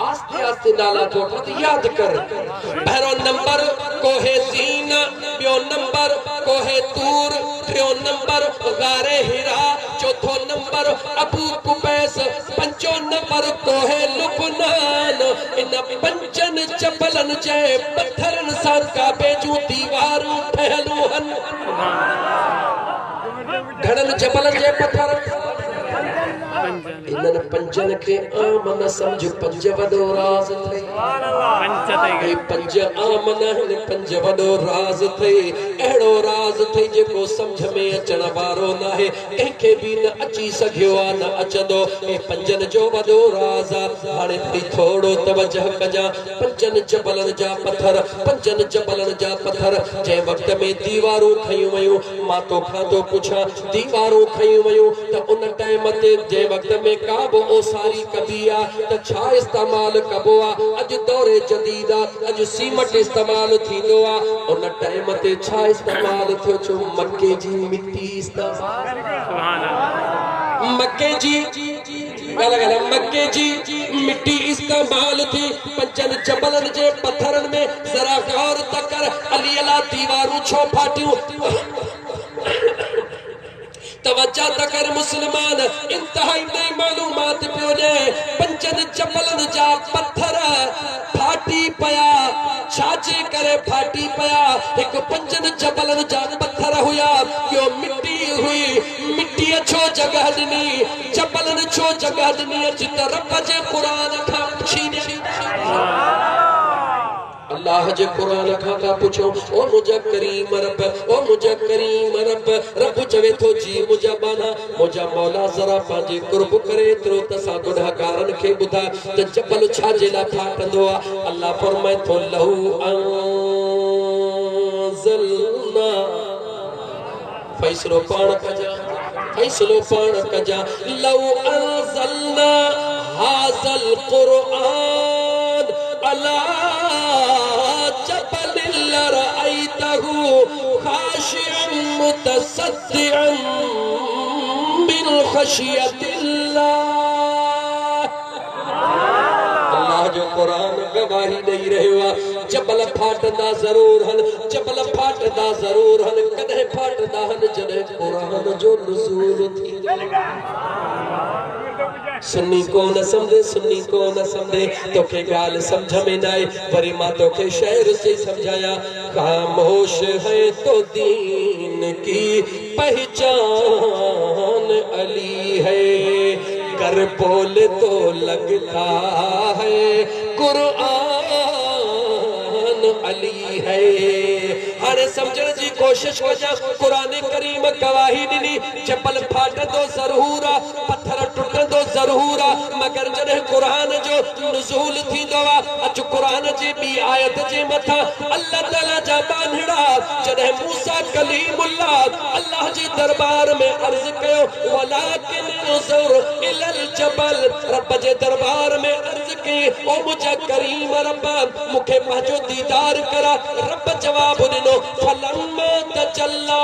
आस्ते आस्ते नाला तो याद कर पहिरियों नंबर कोहे ज़ीना ॿियो नंबर कोहे तूर टियों नंबर गारे हिरा चौथो नंबर अबू कुबैस पंजो नंबर कोहे लुबनान इन 5 जबलनि जे पत्थरनि सां काबे जूं दीवारूं ठहियलूं आहिनि घणनि जबलनि जे पत्थर इन्हनि पंजनि खे आम न सम्झ पंज वॾो राज़ अथई हे पंज आम न आहिनि पंज वॾो राज़ अथई अहिड़ो राज़ अथई जेको सम्झ में अचण वारो नाहे कंहिंखे बि न अची सघियो आहे न अचंदो हे पंजनि जो वॾो राज़ आहे हाणे थी थोरो तवजह कजां पंजनि जबलनि जा पत्थर पंजनि जबलनि जा पत्थर जंहिं वक़्त में दीवारूं खयूं वयूं मां तोखां थो पुछां दीवारूं खयूं वयूं त उन टाइम ते जंहिं वक़्त में का बि ओसारी कबी आहे त छा इस्तेमालु कबो आहे अॼु दौरे जदीद आहे अॼु सीमेंट इस्तेमालु थींदो आहे उन टाइम ते छा इस्तेमालु थियो छो मके जी मिट्टी मके जी मके जी मिट्टी इस्तेमाल थी पंजनि जबलनि जे पत्थरनि में जरा गौर त कर अली अला दीवारूं छो फाटियूं तवज्जो त कर मुसलमान इंतहाई नई मालूमात पियो ॾे पंजनि जबलनि जा पत्थर फाटी पया छाजे करे फाटी पया हिकु पंजनि जबलनि जा पत्थर हुया ॿियो मिट्टी हुई मिट्टीअ छो जगह ॾिनी जबलनि छो जगह ॾिनी अच त रब जे क़ुरान खां पुछी अल्लाह जे क़ुरान खां पुछो ओ मुझा करीम रब रब चवे थो जी मुझा बाना मुझा मौला जरा पंहिंजे कुर्ब करे एतिरो त असां गुनाहगारनि खे ॿुधा त जबल छाजे लाइ फाटंदो आहे अल्लाह फरमाए थो लहू अंज़लना फैसलो पाण कजा लहू अंज़लना हाज़ल क़ुरआन अला जबल लरअयतहु खाशिअन मुतसद्दिअन मिन खशियतिल्लाह अल्लाह जो कुरान गवाही ॾेई रहियो आहे जबल फाटंदा ज़रूर हन कॾहिं फाटंदा हन जॾहिं कुरान जो नुज़ूल थींदो सुन्नी को न समझे तोखे ॻाल्हि समझ में न आए वरी मां तोखे शहर से समझाया खामोश है तो दीन की पहचान अली है कर बोल तो लगता है कुरान अली है हाणे समझण जी कोशिश कजा कुरान करीम गवाही ॾिनी जबल फाटंदो ज़रूर आहे पत्थर टुटंदो ज़रूर आहे मगर जॾहिं कुरान जो नुज़ूल थींदो आहे अॼु कुरान जी ॿी आयत जे मथां अल्लाह ताला जा बांधड़ा जॾहिं मूसा कलीमुल्लाह अल्लाह जे दरबार में अर्ज़ कयो वलाकिन उज़ुर इलल जबल रब जे दरबार में अर्ज़ कई ओ मुझा करीम रब मूंखे पंहिंजो दीदार करा रब जवाब ॾिनो फलम्मा तजल्ला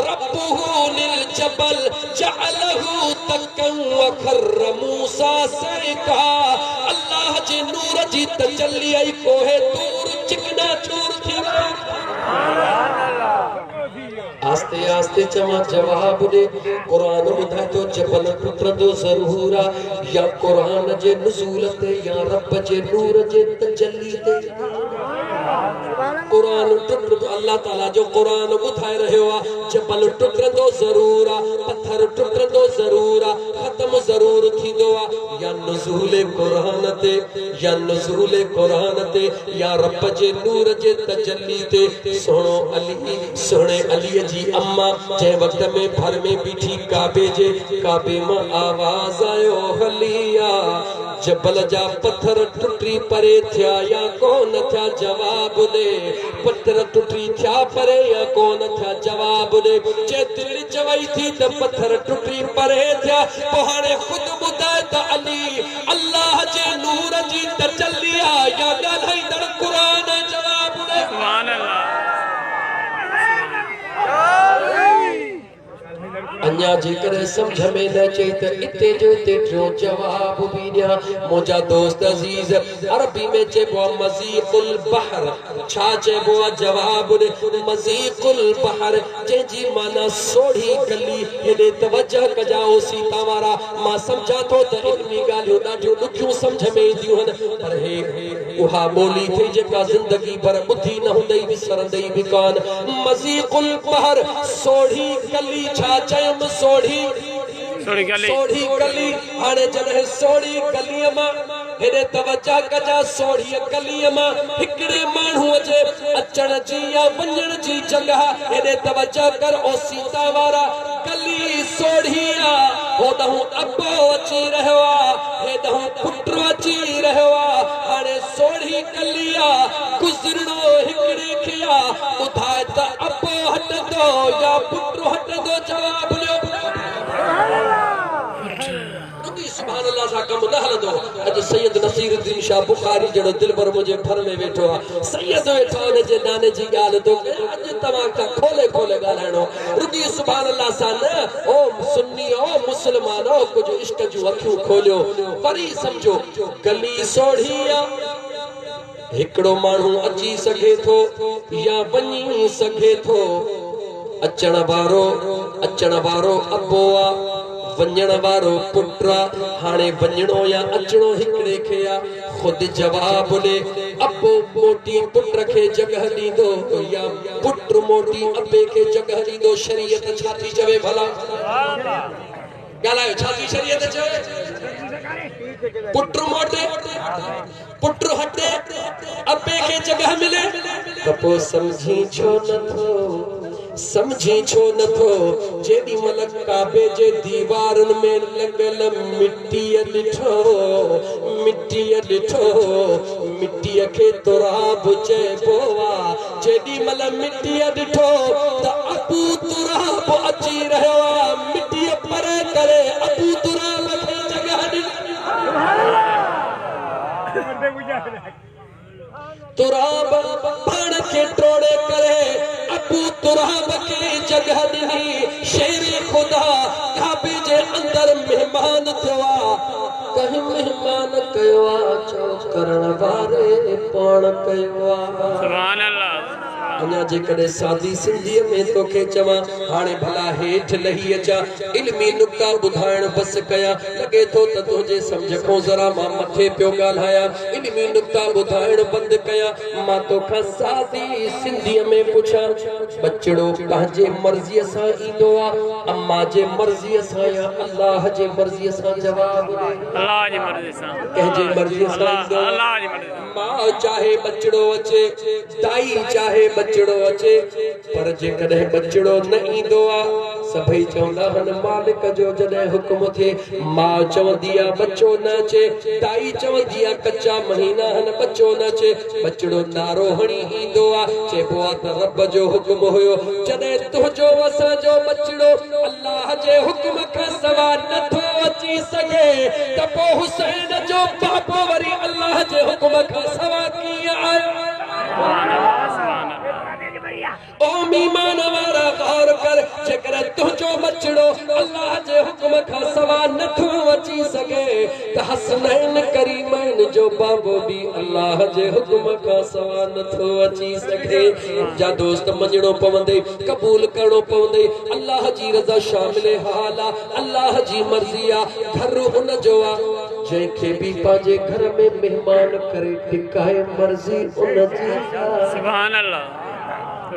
रब्बुहु लिल जबल जअलहु तकन व खर्र मूसा सइका अल्लाह जे नूर जी तजल्ली आई कोहे दूर चिकना चूर थी आस्ते आस्ते चवा जवाब दे कुरान ॿुधाए थो जबल टुटंदो ज़रूर आहे या कुरान जे नुज़ूल ते या रब जे नूर जे तजल्ली ते कुरान टुटंदो अल्लाह ताला जो कुरान ॿुधाए रहियो आहे जबल टुटंदो ज़रूर आहे पत्थर टुटंदो ज़रूर आहे ख़त्म ज़रूर थींदो आहे या नुज़ूल कुरान ते या रब जे नूर जे तजल्ली ते सोहणे अली जी अम्मा जंहिं वक़्त में भर में बीठी काबे मां आवाज़ आयो हलिया जबल जा पत्थर टुटी परे थिया या कोन थिया जवाब दे पत्थर टुटी थिया परे या कोन थिया जवाब दे जेतिरी चवई थी त पत्थर टुटी परे थिया पोइ हाणे ख़ुदि ॿुधाए त अली अल्लाह जे नूर जी तजल्ली आहे या ॻाल्हाईंदड़ क़ुरान जवाब दे सुभान अल्लाह अन्या जेकर समझ में न अचे त इते जो इते टियों जवाब भी ॾियां मुंहिंजा दोस्त अज़ीज़ अरबी में चइबो आहे मज़ीक़ुल बहर छा चइबो आहे जवाब ॾे मज़ीक़ुल बहर जंहिंजी माना सोढ़ी गली हेॾे तवजह कजा ओ सीता वारा मां सम्झां थो त इल्मी ॻाल्हियूं ॾाढियूं ॾुखियूं सम्झ में ईंदियूं आहिनि पर हे उहा ॿोली थी जेका ज़िंदगी भर ॿुधी न हूंदई विसरंदई बि कान मज़ीक़ुल बहर सोढ़ी गली छा चयुमि सोढ़ी सोड़ी गली सोड़ी गली हाणे जॾहिं सोड़ी गलीअ मां हेॾे तवजा कजा सोड़ी गलीअ मां हिकिड़े माण्हूअ जे अचण जी या वञण जी जॻह हेॾे तवजा कर ओ सीता वारा गली सोड़ी आ होॾहूं अबो अची रहियो आ हेॾहूं पुटु अची रहियो आ हाणे सोड़ी गली आ गुज़रणो हिकिड़े खे आ ॿुधाए त अबो हटंदो या पुटु हटंदो जवाब ॾियो सुभान अल्लाह सा कम न हलंदो अज सैयद नसीरुद्दीन शाह बुखारी जड़ो दिलबर मुझे घर में बैठो आ सैयद बैठो ने जे नाने जी गाल तो अज तमा का खोले खोले गालाणो रुकी सुभान अल्लाह सा न ओ सुन्नी ओ मुसलमानो कुछ इश्क जो अखियों खोलियो वरी समझो गली सोढ़िया हिकड़ो माण्हू अची सके थो या वञी सके थो अचण वारो अबो आ वञण वारो पुट्रा हाणे वञणो या अचणो हिकिड़े खे आ खुद जवाब ॾे अबो मोटी पुट खे जगह ॾींदो या पुट मोटी अबे खे जगह ॾींदो शरीयत छा थी चवे भला ॻाल्हायो छा थी शरीयत चवे पुट मोटे पुट हटे अबे खे जगह मिले त पोइ समझी छो नथो जेॾी महिल काबे जे दीवारनि में लॻल मिटीअ खे तुराब चइबो आ जेॾी महिल मिटीअ ॾिठो त अबू तुराब अची रहियो आ मिटीअ परे करे अबू तुराब खे जगह तुराब पाण खे टोड़े करे अबू तुराब खे जगह ॾिनी शेर खुदा काबे जे अंदर मेहमान थियो आ कहीं मेहमान कयो आ चो करण वारे पाण कयो आ सुभान अल्लाह अञा जेकॾहिं सादी सिंधीअ में तोखे चवां हाणे भला हेठि लही अचां इल्मी नुक्ता ॿुधाइण बस कयां लॻे थो त तुंहिंजे सम्झ खां ज़रा मां मथे पियो ॻाल्हायां इल्मी नुक्ता ॿुधाइण बंदि कयां मां तोखां सादी सिंधीअ में पुछां बचड़ो पंहिंजे मर्ज़ीअ सां ईंदो आहे अम्मा जे मर्ज़ीअ सां या अल्लाह जे मर्ज़ीअ सां जवाब ॾे अल्लाह जी मर्ज़ी सां कंहिंजे मर्ज़ीअ सां ईंदो अल्लाह जी मर्ज़ी मां चाहे बचड़ो अचे दाई चाहे बचड़ो अचे पर जेकॾहिं बचड़ो न ईंदो आहे सभई चवंदा आहिनि मालिक जो जॾहिं हुकुम थिए मां चवंदी आहे बच्चो न अचे दाई चवंदी आहे कच्चा महीना आहिनि बच्चो न अचे बचड़ो नारो हणी ईंदो आहे चइबो आहे त रब जो हुकुम हुयो जॾहिं तुंहिंजो असांजो बचड़ो अल्लाह जे हुकुम खां सवाइ नथो अची सघे त पोइ हुसैन जो बाबो वरी अल्लाह जे हुकुम खां सवाइ कीअं आयो ओ मीमान वारा गौर कर जेकर तुझो बचड़ो अल्लाह जे हुकुम खां सवाइ नथो अची सघे त हसनैन करीमैन जो बाबो भी अल्लाह जे हुकुम खां सवाइ नथो अची सघे जा दोस्त मञणो पवंदे क़बूल करणो पवंदे अल्लाह जी रज़ा शामिल हाल आ अल्लाह जी मर्ज़ी आ घर हुन जो आ जंहिंखे भी पंहिंजे घर में मेहमान करे टिकाए मर्ज़ी उन जी सुभान अल्लाह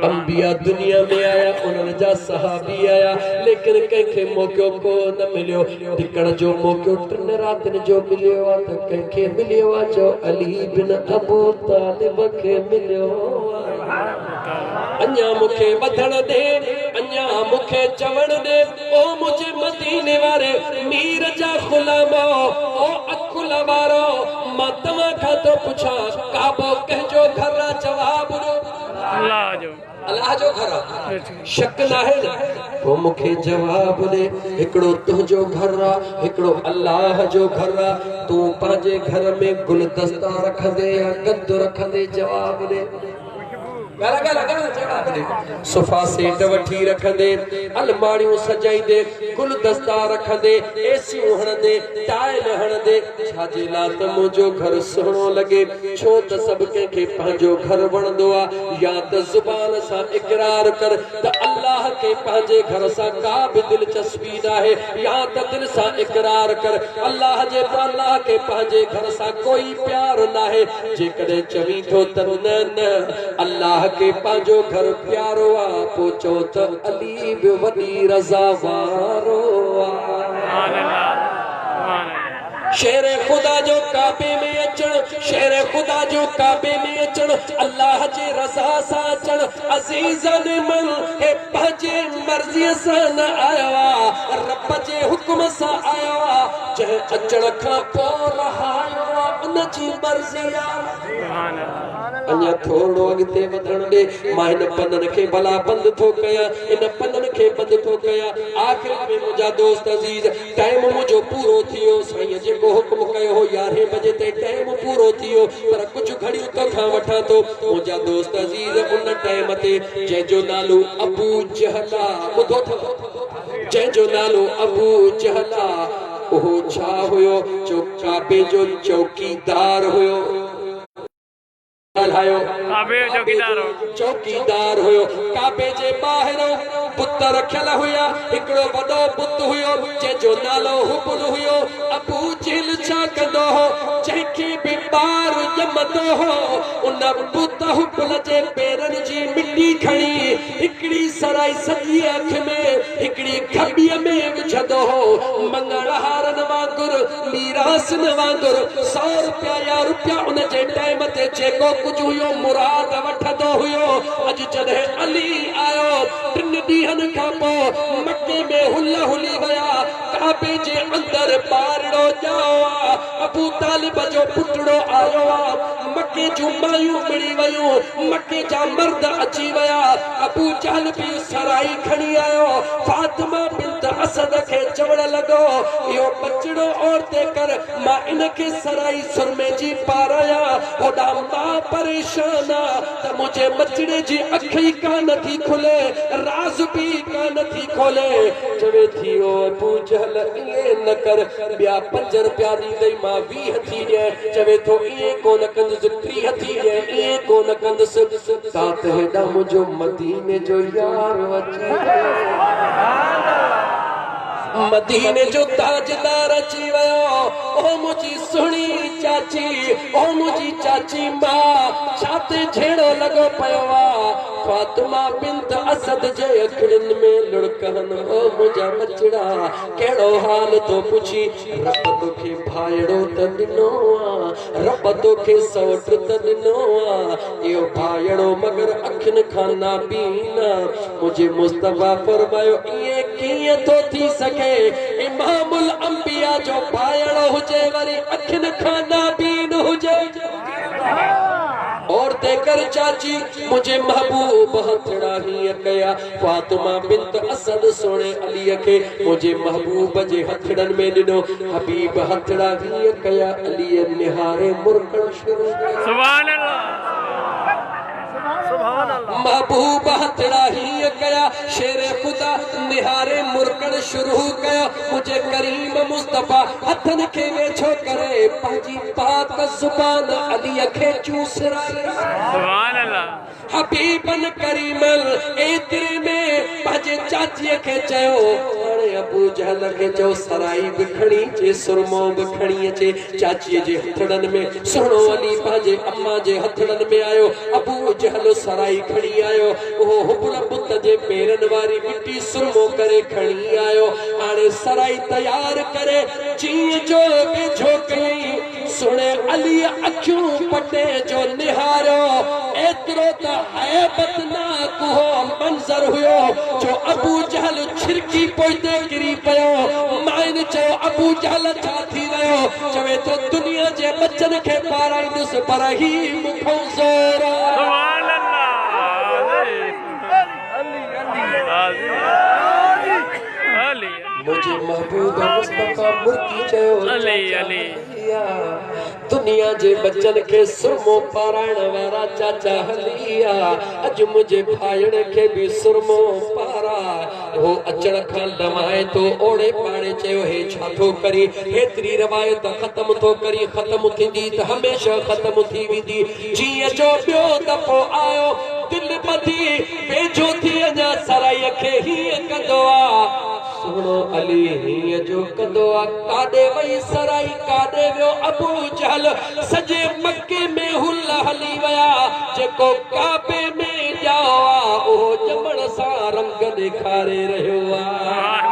अंबिया दुनिया में आया उन्हनि जा सहाबी आया लेकिन कंहिंखे मौक़ो को न मिलियो टिकण जो मौक़ो 3 रातिनि जो मिलियो आहे त कंहिंखे मिलियो आहे जो अली बिन अबू तालिब खे मिलियो अञा मूंखे वधण दे अञा मूंखे चवण दे ओ मुझे मदीने वारे मीर जा गुलामो ओ अकुल वारो मां तव्हां खां थो पुछां काबो कंहिंजो घर आहे जवाब ॾियो अल्लाह जो घर आहे शक न आहे न पोइ मूंखे जवाब ॾे हिकिड़ो तुंहिंजो घर आहे हिकिड़ो अल्लाह जो घर आहे तूं पंहिंजे घर में गुलदस्ता रखंदे या गद रखंदे जवाब ॾे सोफा सेट वठी रखंदे अलमारियूं सजाईंदे गुलदस्ता रखंदे एसियूं हणंदे टाइल हणंदे छाजे लाइ त मुंहिंजो घर सुहिणो लॻे छो त सभु कंहिंखे पंहिंजो घर वणंदो आहे या त ज़ुबान सां इक़रार कर त अल्लाह खे पंहिंजे घर सां का बि दिलचस्पी न आहे या त दिलि सां इक़रार कर अल्लाह खे पंहिंजे घर सां कोई प्यार न आहे जेकॾहिं चवीं थो त न अल्लाह के पांजो घर प्यारो आ पोइ चओ त अली बि वॾी रज़ा वारो आ सुभान अल्लाह सुभान अल्लाह शेर खुदा जो काबे में अचण शेर खुदा जो काबे में अचण अल्लाह जे रज़ा सां अचण अज़ीज़न मन हे पंहिंजे मर्ज़ीअ सां न आयो आहे रब जे हुक्म सां आयो आहे जंहिं अचण खां पोइ रहायो आहे उन जी मर्ज़ी आहे सुभान अल्लाह अञा थोड़ो अॻिते वधण ॾे मां हिन पननि खे भला बंदि थो कयां इन पननि खे बंदि थो कयां आख़िर में मुंहिंजा दोस्त अज़ीज़ टाइम मुंहिंजो पूरो थियो साईं जेको हुकुम कयो हो 11 बजे ते टाइम पूरो थियो पर कुझु घड़ियूं तोखां वठां थो मुंहिंजा दोस्त अज़ीज़ उन टाइम ते जंहिंजो नालो अबू जहल आहे ॿुधो अथव जंहिंजो नालो अबू जहल आहे उहो छा हुयो जो काबे जो चौकीदार हुयो काबे चौकीदार हुयो काबे जे ॿाहिरो बुत रखियल हुया हिकिड़ो वॾो बुत हुयो जंहिंजो नालो हुबल हुयो अबू जहल छा कंदो हो जंहिंखे बि ॿार ॼमंदो हो उन बुत हुबल जे पेरनि जी मिटी खणी हिकिड़ी सराई सॼी अख में हिकिड़ी खॿीअ में विझंदो हो मंगणहारनि वांगुरु मीरासन वांगुरु 100 रुपया या रुपया उन जे टाइम ते जेको कुझु हुयो मुराद वठंदो हुयो अॼु जॾहिं अली आयो 3 ॾींहंनि खां पोइ मके में हुल हुली विया काबे जे अंदरि ॿारड़ो ॼाओ आहे अबू तालिब जो पुटड़ो आयो आहे मके जूं मायूं मिली वयूं मके जा मर्द अची विया अबू जहल बि सराई खणी आयो फातिमा बिंत असद खे चवण लॻो इहो बचड़ो औरते कर मां इन खे सराई सुरमे जी पाराया होॾा मां परेशान आहे त मुंहिंजे बचड़े जी अख ई कान थी खुले राज़ भी कान थी खोले चवे थी ओ अबू जहल ईअं न कर ॿिया 5 रुपया ॾींदई मां 20 थी ॾियां चवे थो ईअं कोन कंदुसि 30 थी ॾियां ईअं कोन कंदुसि तात हेॾा मुंहिंजो मदीने जो यार मदीने जो ताजदार अची वियो ओ मुंहिंजी सुहिणी चाची ओ मुंहिंजी चाची मां छा ते झेड़ो लॻो पियो आहे फातिमा बिंत असद जे अखियुनि में लुड़कनि ओ मुंहिंजा बचड़ा कहिड़ो हाल तो पुछी रब तोखे भाइड़ो त ॾिनो आहे रब तोखे सौट त ॾिनो आहे इहो भाइड़ो मगर अखियुनि खां ना बीना मुंहिंजे मुस्तफ़ा फरमायो ईअं कीअं थो थी सघे इमामुल अंबिया जो भाइड़ो हुजे वरी अखियुनि खां ना बीन हुजे और तेकर चाची मुझे महबूब हथड़ा ही कया फातिमा बिंत असद सोने अली के मुझे महबूब जे हथड़न में दिनो हबीब हथड़ा ही कया अली निहारे मुरकण शुरू सुभान अल्लाह महबूब हथड़ा ही कया शेर खुदा निहारे मुरकण शुरू कया मुझे करीम मुस्तफा हथन के वेछो करे पंहिंजी पाक जुबान अली के चूसराई सुभान अल्लाह हबीबन करीमल एतिरे में पंहिंजे चाचीअ खे चयो हाणे अबू जहल खे चयो सराई बि खणी अचे सुरमो बि खणी अचे चाचीअ जे हथड़नि में सुहिणो अली पंहिंजे अम्मा जे हथड़नि में आयो अबू जहल सराई खणी आयो उहो हुबल बुत जे पेरनि वारी मिटी सुरमो करे खणी आयो हाणे सराई तयार करे जीअं जो वेझो कई सुणे अली अखियूं पटे जो निहारो एतिरो त हैबतनाक हो मंज़र हुयो जो अबू जहल छिरकी पोइते किरी पियो माइन चयो अबू जहल छा थी वियो चवे तो दुनिया जे बच्चन खे पाराईंदुसि पर ही मूंखों ज़ोर सुभान अल्लाह अली मुझे महबूब मुस्तफा मुर्की चयो अली अली दुनिया जे बच्चन के सुरमो पारायण वारा चाचा हलिया अज मुझे भाइड़ के भी सुरमो पारा वो अचण खां लमाए तो ओड़े पाड़े चयो हे छा थो करी हेतरी रवायत खत्म तो करी खत्म थींदी त हमेशा खत्म थी वेंदी जीअं जो ॿियो दफ़ो आयो दिल बधी वेझो थी अञा सराय खे हीअं कंदो आहे सुनो अली हीअं जो कंदो आहे काॾे वई सराई काॾे वियो अबू जहल सॼे मके में हुल हली विया जेको काबे में ॼाओ आहे उहो ॼमण सां रंग ॾेखारे रहियो आहे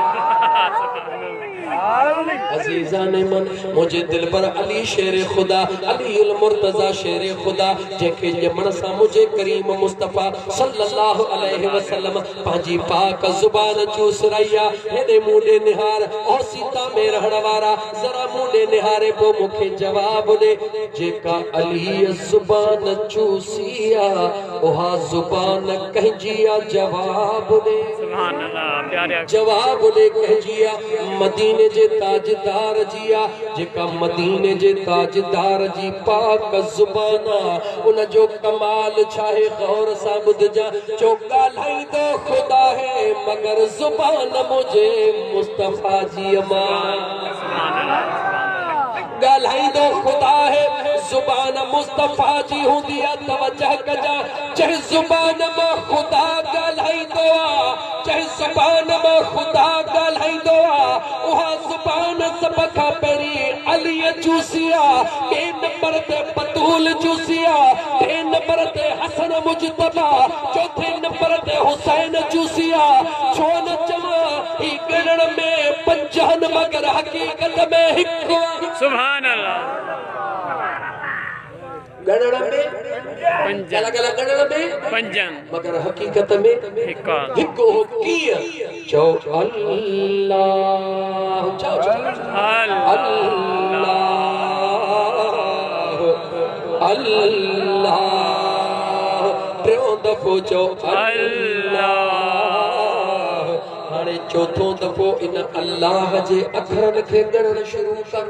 अजीजान मन मुझे दिल पर अली शेर खुदा अली उल मुर्तजा शेर खुदा जेके जमन सा मुझे करीम मुस्तफा सल्लल्लाहु अलैहि वसल्लम पाजी पाक जुबान चूस रैया हेदे मुंडे निहार और सीता में रहण वारा जरा मुंडे निहारे पो मुखे जवाब दे जेका अली जुबान चूसिया ओहा जुबान कहजिया जवाब दे सुभान अल्लाह प्यारे जवाब दे कहजिया मदीने जे ताजदार जिया जेका मदीने जे ताजदार जी पाक जुबाना उन जो कमाल छाहे गौर सा बुध जा चौका लाई दो खुदा है मगर जुबान मुझे मुस्तफा जी अमान गालाई दो खुदा है जुबान मुस्तफा जी हुंदी तवज्जो कजा चाहे जुबान में खुदा गालाई दो चाहे जुबान में खुदा गालाई दो वहा जुबान सब खा पेरी अली चूसिया के नंबर ते बतूल चूसिया के नंबर ते हसन मुजतबा चौथे नंबर ते हुसैन चूसिया छोन चमा ही गणन में पंजन मगर हकीकत में हिकु सुभान अल्लाह गणन में पंजन अलग अलग गणन में पंजन मगर हकीकत में हिक्का हिकु किया चौ अल्लाह चौ अल्लाह अल्लाह टियों दफ़ो चौ अल्लाह हाणे चौथों दफ़ो इन अल्लाह जे अखरन खे गणन शुरू कर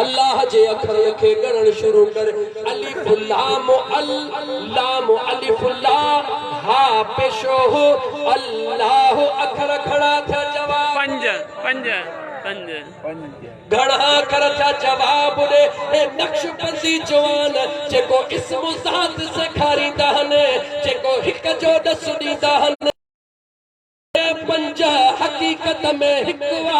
अल्लाह जे अखरन खे गणन शुरू कर अलिफ लाम लाम अलिफ ला हा पेशो हो अल्लाह अखर खड़ा था जवाब पंजन पंजन पंजन घणा कर था जवाब दे ए नक्शबंदी जवान जेको इस्म ज़ात से खारींदा हने जेको हिक जो दस ॾींदा हने पंजा हकीकत में हिकवा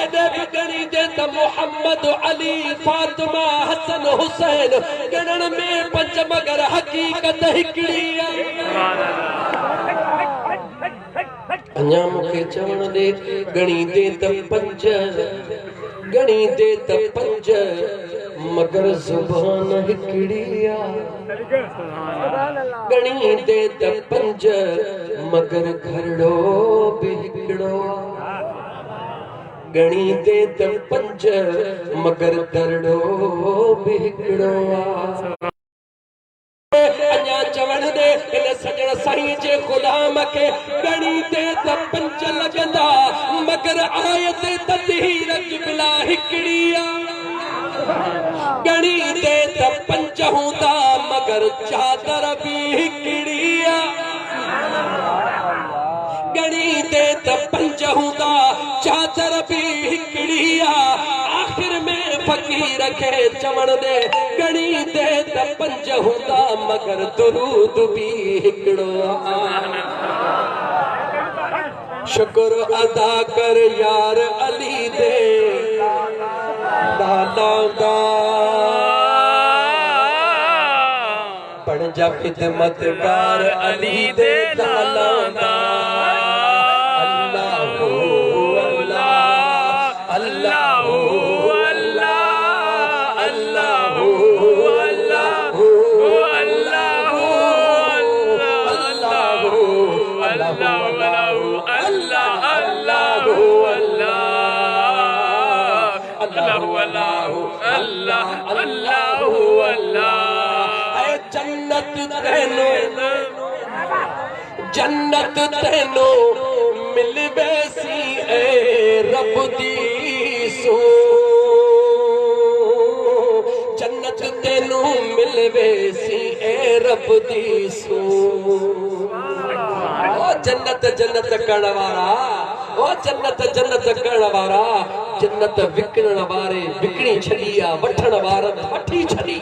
एदे गणी दे त मोहम्मद अली फातिमा हसन हुसैन गणन में पंज मगर हकीकत हिकड़ी अन्या मुखे चवण दे गणी दे त पंज गणी दे त पंज मगर जुबान हिकड़ी गणी दे त पंज मगर घरड़ो भी हिकड़ो गणी दे त पंज मगर दरड़ो भी हिकड़ो अन्या चवण दे इन सजण साईं जे गुलाम के गणी दे त पंज लगंदा मगर आयत तदहीर बिला हिकड़ी गणी दे त पंज हूंदा मगर चादर भी हिकड़ी गणी दे त पंज हूंदा चादर भी हिकड़ी आखिर में फकीर खे चवण दे गणी दे त पंज हूंदा मगर दुरूद भी हिकड़ो शुक्र अदा कर यार अली दे दादा पण जा खिदमतगार अली दे दादा अल्लाह अल्लाह अल्लाह अल्लाह जन्नत तेनो मिल बैसी ए रब दी सो जन्नत तेनो मिल बैसी ए रब दी सो ओ जन्नत जन्नत करण वारा ओ जन्नत जन्नत करण वारा जन्नत विकण वारे विकणी छलिया वठण वारन वठी छली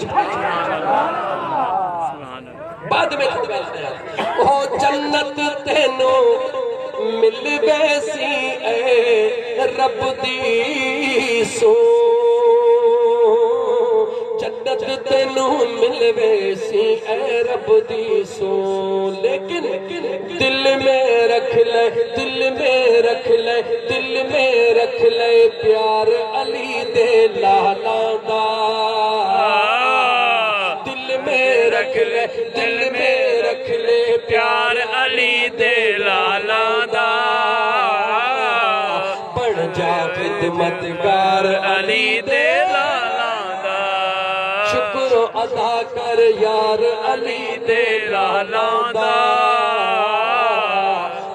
बाद में ओ जन्नत तेनो मिल बैसी ए रब दी सो जन्नत तेनू मिलवे सी ऐ रब दी सो, लेकिन दिल में रख ले, दिल में रख ले, दिल में रख ले प्यार अली दे लाला दा। दिल में रख ले, दिल में रख ले प्यार अली दे लाला दा। बन जा खिदमतगार अली दे लाला दा। शुक्र अदा कर यार अली दे लाला दा।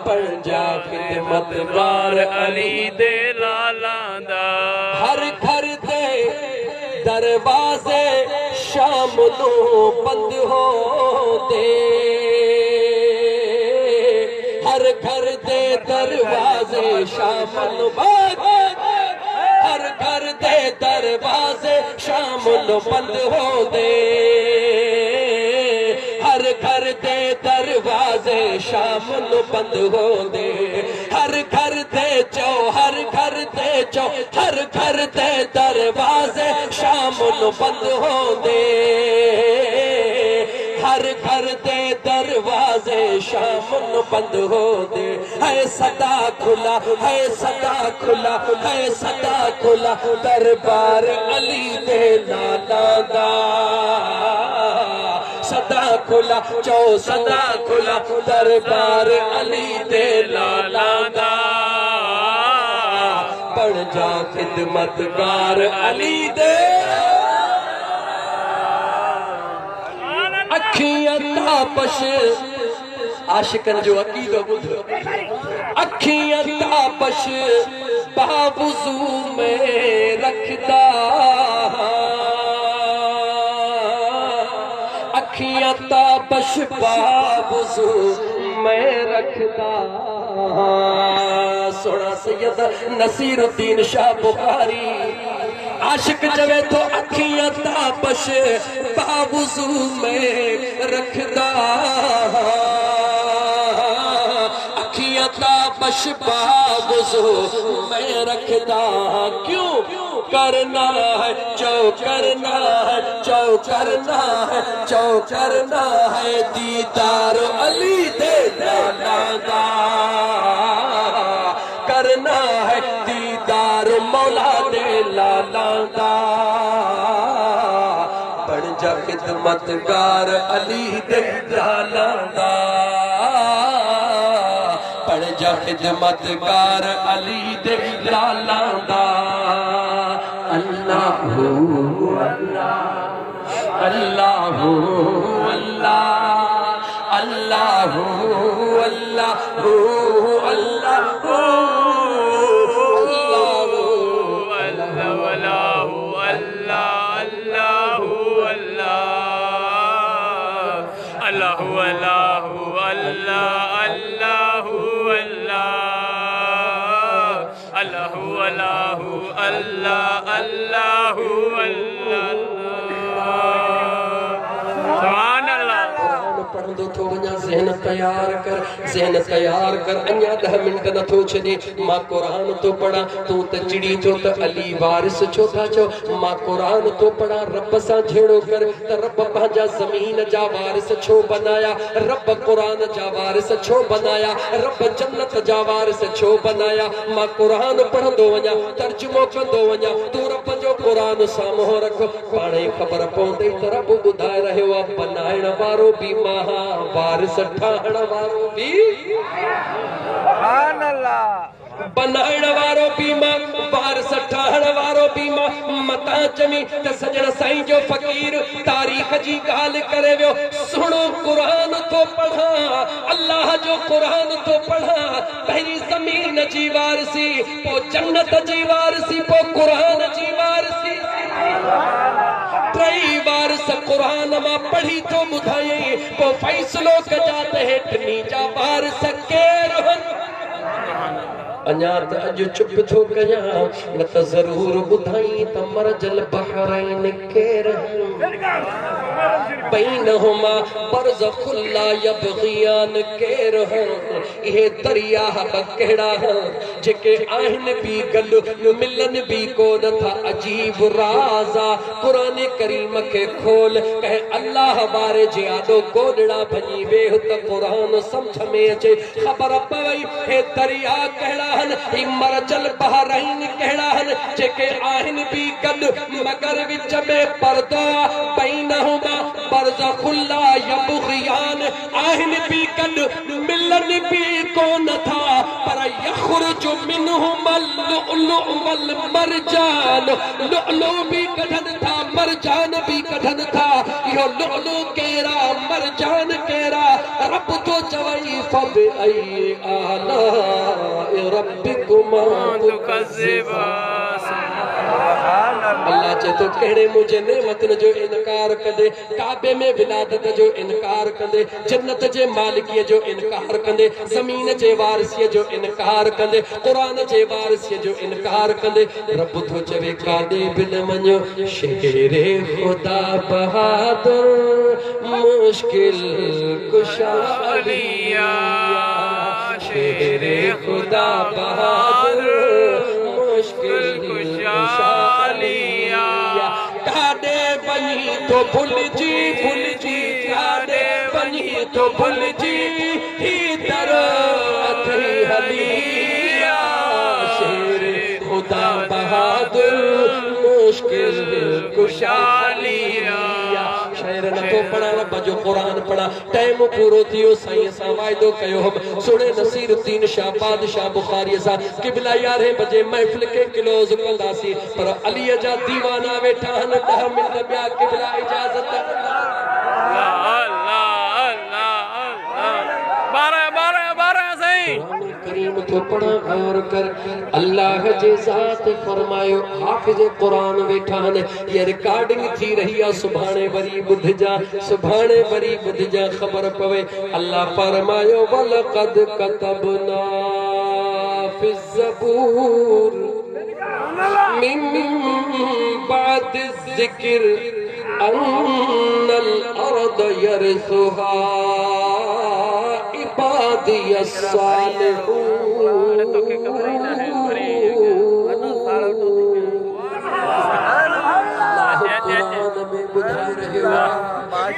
बन जा खिदमतगार अली दे लाला दा। हर घर दे दरवाजे शाम नू बंद होते, हर घर दे दरवाजे शाम नू बंद, हर घर दे दरवाजे शाम नू बंद होते, हर घर दे दरवाजे शाम नू बंद होते, हर घर दे चो, हर घर दे चो, हर घर दे दरवाजे शाम नू बंद होते, हर घर दे दरवाजे शाम नू बंद होते। है सदा खुला, है सदा खुला, है सदा खुला दरबार अली दे लाला दा। सदा खुला चो, सदा खुला दरबार अली दे लाला दा। बन जा खिदमतगार अली दे। अखियां तापश आशिकन जो अकीदो बुध, अखियां तापश बावुजू में रखदा, अखियां तापश बावुजू में रखदा। सोना सैयद नसीरुद्दीन शाह बुखारी आशिक जवे तो अखियां तापश बावुजू में रखदा, अखियां तापश बावुजू में रखदा। क्यों करना है जो करना है, जो करना है, जो करना है दीदार अली दे लाला दा। करना है दीदार मौला दे लाला दा। बन जा खिदमतगार अली दे लाला दा। बन जा खिदमतगार अली दे लाला दा। अल्लाहू अल्लाह, अल्लाहू अल्लाह, अल्लाहू अल्लाहू अल्लाहू ज़हन तैयार कर, ज़हन तैयार कर। अञा 10 मिनट नथो छॾे। मां कुरान तो पढ़ा, तू त चिड़ी चो त अली वारिस छो था चो। मां कुरान तो पढ़ा, रब सां झेड़ो कर त रब पंहिंजा ज़मीन जा वारिस छो बनाया, रब कुरान जा वारिस छो बनाया, रब जन्नत जा वारिस छो बनाया। मां कुरान पढ़ंदो वञा, तर्जुमो कंदो वञा, तू रब जो कुरान साम्हूं रख। पाण ई ख़बर पवंदई त रब ॿुधाए रहियो आहे बनाइण वारो बि मां, वारिस ठाहिण वारो बि, सुभान अल्लाह, बनाइण वारो बि मां, वारिस ठाहिण वारो बि मां। मता चमी त सजण साईं जो फ़कीर तारीख़ जी ॻाल्हि करे वियो। सुणो क़ुरान तो पढ़ा, अल्लाह जो क़ुरान तो पढ़ा। पहिरीं ज़मीन जी वारसी, पोइ जन्नत जी वारसी, पोइ क़ुरान जी वारसी। टई वारिस क़ुरान मां पढ़ी तो ॿुधायई, पोइ फ़ैसिलो कजा त हेठनी जा वारिस केर अञा त अॼु चुप थो कयां न त ज़रूर ॿुधाई त मरजल बहरैन केर बैनहुमा बरज़खुन ला यबग़ियान केर इहे दरिया कहिड़ा जेके आहिनि बि गॾु मिलन बि को नथा अजीब राज़ कुरान करीम के खोल कहे अल्लाह बारे जे आॾो कोॾड़ा भञी वेह त कुरान समझ में अचे ख़बर पवई हे दरिया कहिड़ा ही मरजल बहरैन कहिड़ा जेके आहिनि बि गॾु मगर विच में पर्दो बैनहुमा बरज़खुन ला यबग़ियान आहिनि बि गॾु मिलन बि कोन था पर यख़रुजु मिनहुमल लुअलुअ वल मरजान लुअलुअ भी कढन था मरजान भी कढन था इहो लुअलुअ केरा मरजान केरा रब तो चवई फब आई आला रब्बिकुमा अल्लाह चे तो कहिड़े मुझे नेमतन जो इनकार कंदे काबे में विलादत जो इनकार कंदे जन्नत जे मालिकीअ जो इनकार कंदे ज़मीन जे वारिसीअ जो इनकार कंदे कुरान जे वारिसीअ जो इनकार कंदे रब तो चवे काॾे बि न वञो शेरे खुदा बहादुर मुश्किल कुशा अलिया शेरे खुदा बहादुर मुश्किल कुशा अलिया काॾे वञी तो भुल जी काॾे वञी तो भुल जी ही दरत हलिया शेरे खुदा बहादुर मुश्किल कुशा अलिया शेर न तो पढ़ा रब जो कुरान पढ़ा टाइम पूरो थियो साईं सां वाइदो कयो हम सुणे नसीरुद्दीन शाह बादशाह बुखारी सा क़िबला 11 बजे महफिल के क्लोज कंदासी पर अलीअ जा दीवाना वेठा हन 10 मिनट ॿिया क़िबला इजाज़त करीम तो पढ़ा गौर कर अल्लाह जे ज़ात फरमायो हाफिज़ कुरान वेठा हन ये रिकॉर्डिंग थी रही है सुभाणे वरी बुधजा सुभाणे वरी बुधजा खबर पवे अल्लाह फरमायो वलक़द कतबना फिज़ ज़बूर मिन बाद ज़िक्र अन्नल अर्द यरसुहा इबादिय सालिहून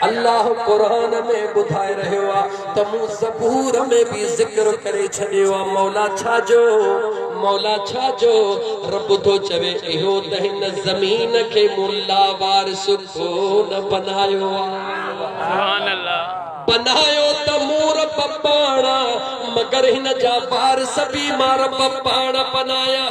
अल्लाह कुरान में बुधाए रहे हो तमु ज़बूर में भी जिक्र करे छॾियो मौला छाजो रब तो चवे इहो त हिन ज़मीन के मुल्ला वारिस कोन बनायो सुभान अल्लाह बनायो त मूर पपाणा मगर हिन जा वारिस भी मार पपाणा बनाया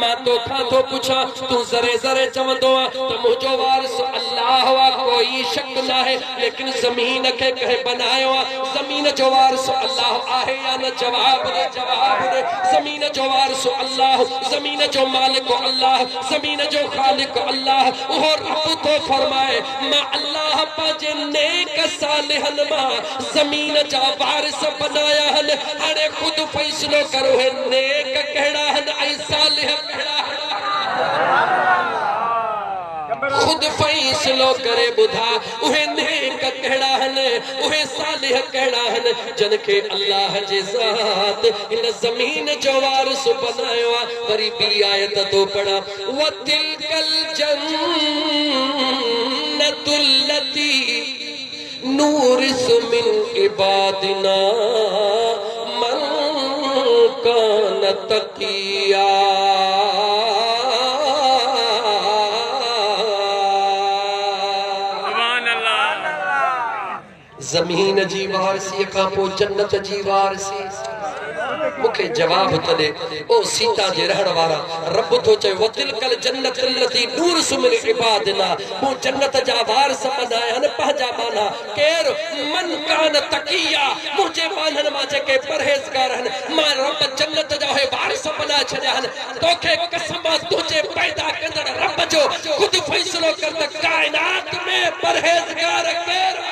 मां तो खां तो पुछा तू ज़रे ज़रे चवंदो त मुंहिंजो वारिस अल्लाह वा कोई शक ना है लेकिन ज़मीन के कहे बनायो ज़मीन जो वारिस अल्लाह आहे या न जवाब दे ज़मीन जो वारिस अल्लाह ज़मीन जो मालिक अल्लाह ज़मीन जो खालिक अल्लाह ओहो रब तो फरमाए मां अल्लाह पाजे नेक सालिहन मां ज़मीन जा वारिस बनाया हन हाणे खुद फैसलो करो है नेक कहिड़ा हन ऐं सालिह कहिड़ा खुद फैसलो करे बुधा उहे नेक कहिड़ा हन उहे सालिह कहिड़ा हन जन के अल्लाह जे ज़ात इन ज़मीन जो वारिस बनायो वरी बी आयत तो पढ़ा वतिलकल जन्नतुल लती नूरिस मिन इबादिना मन कान तकिया ज़मीन जी वारसी का पो जन्नत जी वारसी मुखे जवाब त दे ओ सीता जे रहण वारा रब तो चयो वतिलकल जन्नत लती नूर सुमिन इबादना मु जन्नत जा वारिस बनाया न पंहिंजा माना केर मन कान तकिया मुझे मानन मा जेके परहेज़गार हन मां रब जन्नत जा है वारिस बना छया हन तोखे कसम तुझे पैदा कंदड़ रब जो खुद फैसलो कर त कायनात में परहेज़गार केर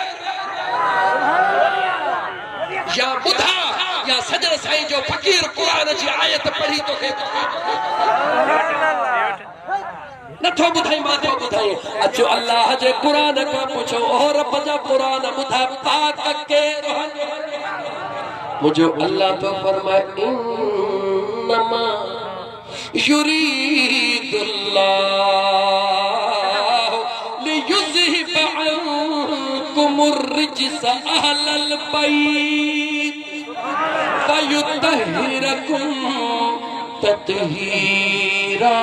या बुधा या सजन साईं जो फकीर कुरान जी आयत पढ़ी तो के नथो बुधाई माथो बुधाई अचो अल्लाह जे कुरान का पूछो ओ रब जा कुरान बुधा पाक के मुझे अल्लाह तो फरमाए इन्नमा युरीदुल्लाह लियुज़हिब अन्कुमुर रिज्स अहलल बैत फयुत्तहिरकुम तत्हीरा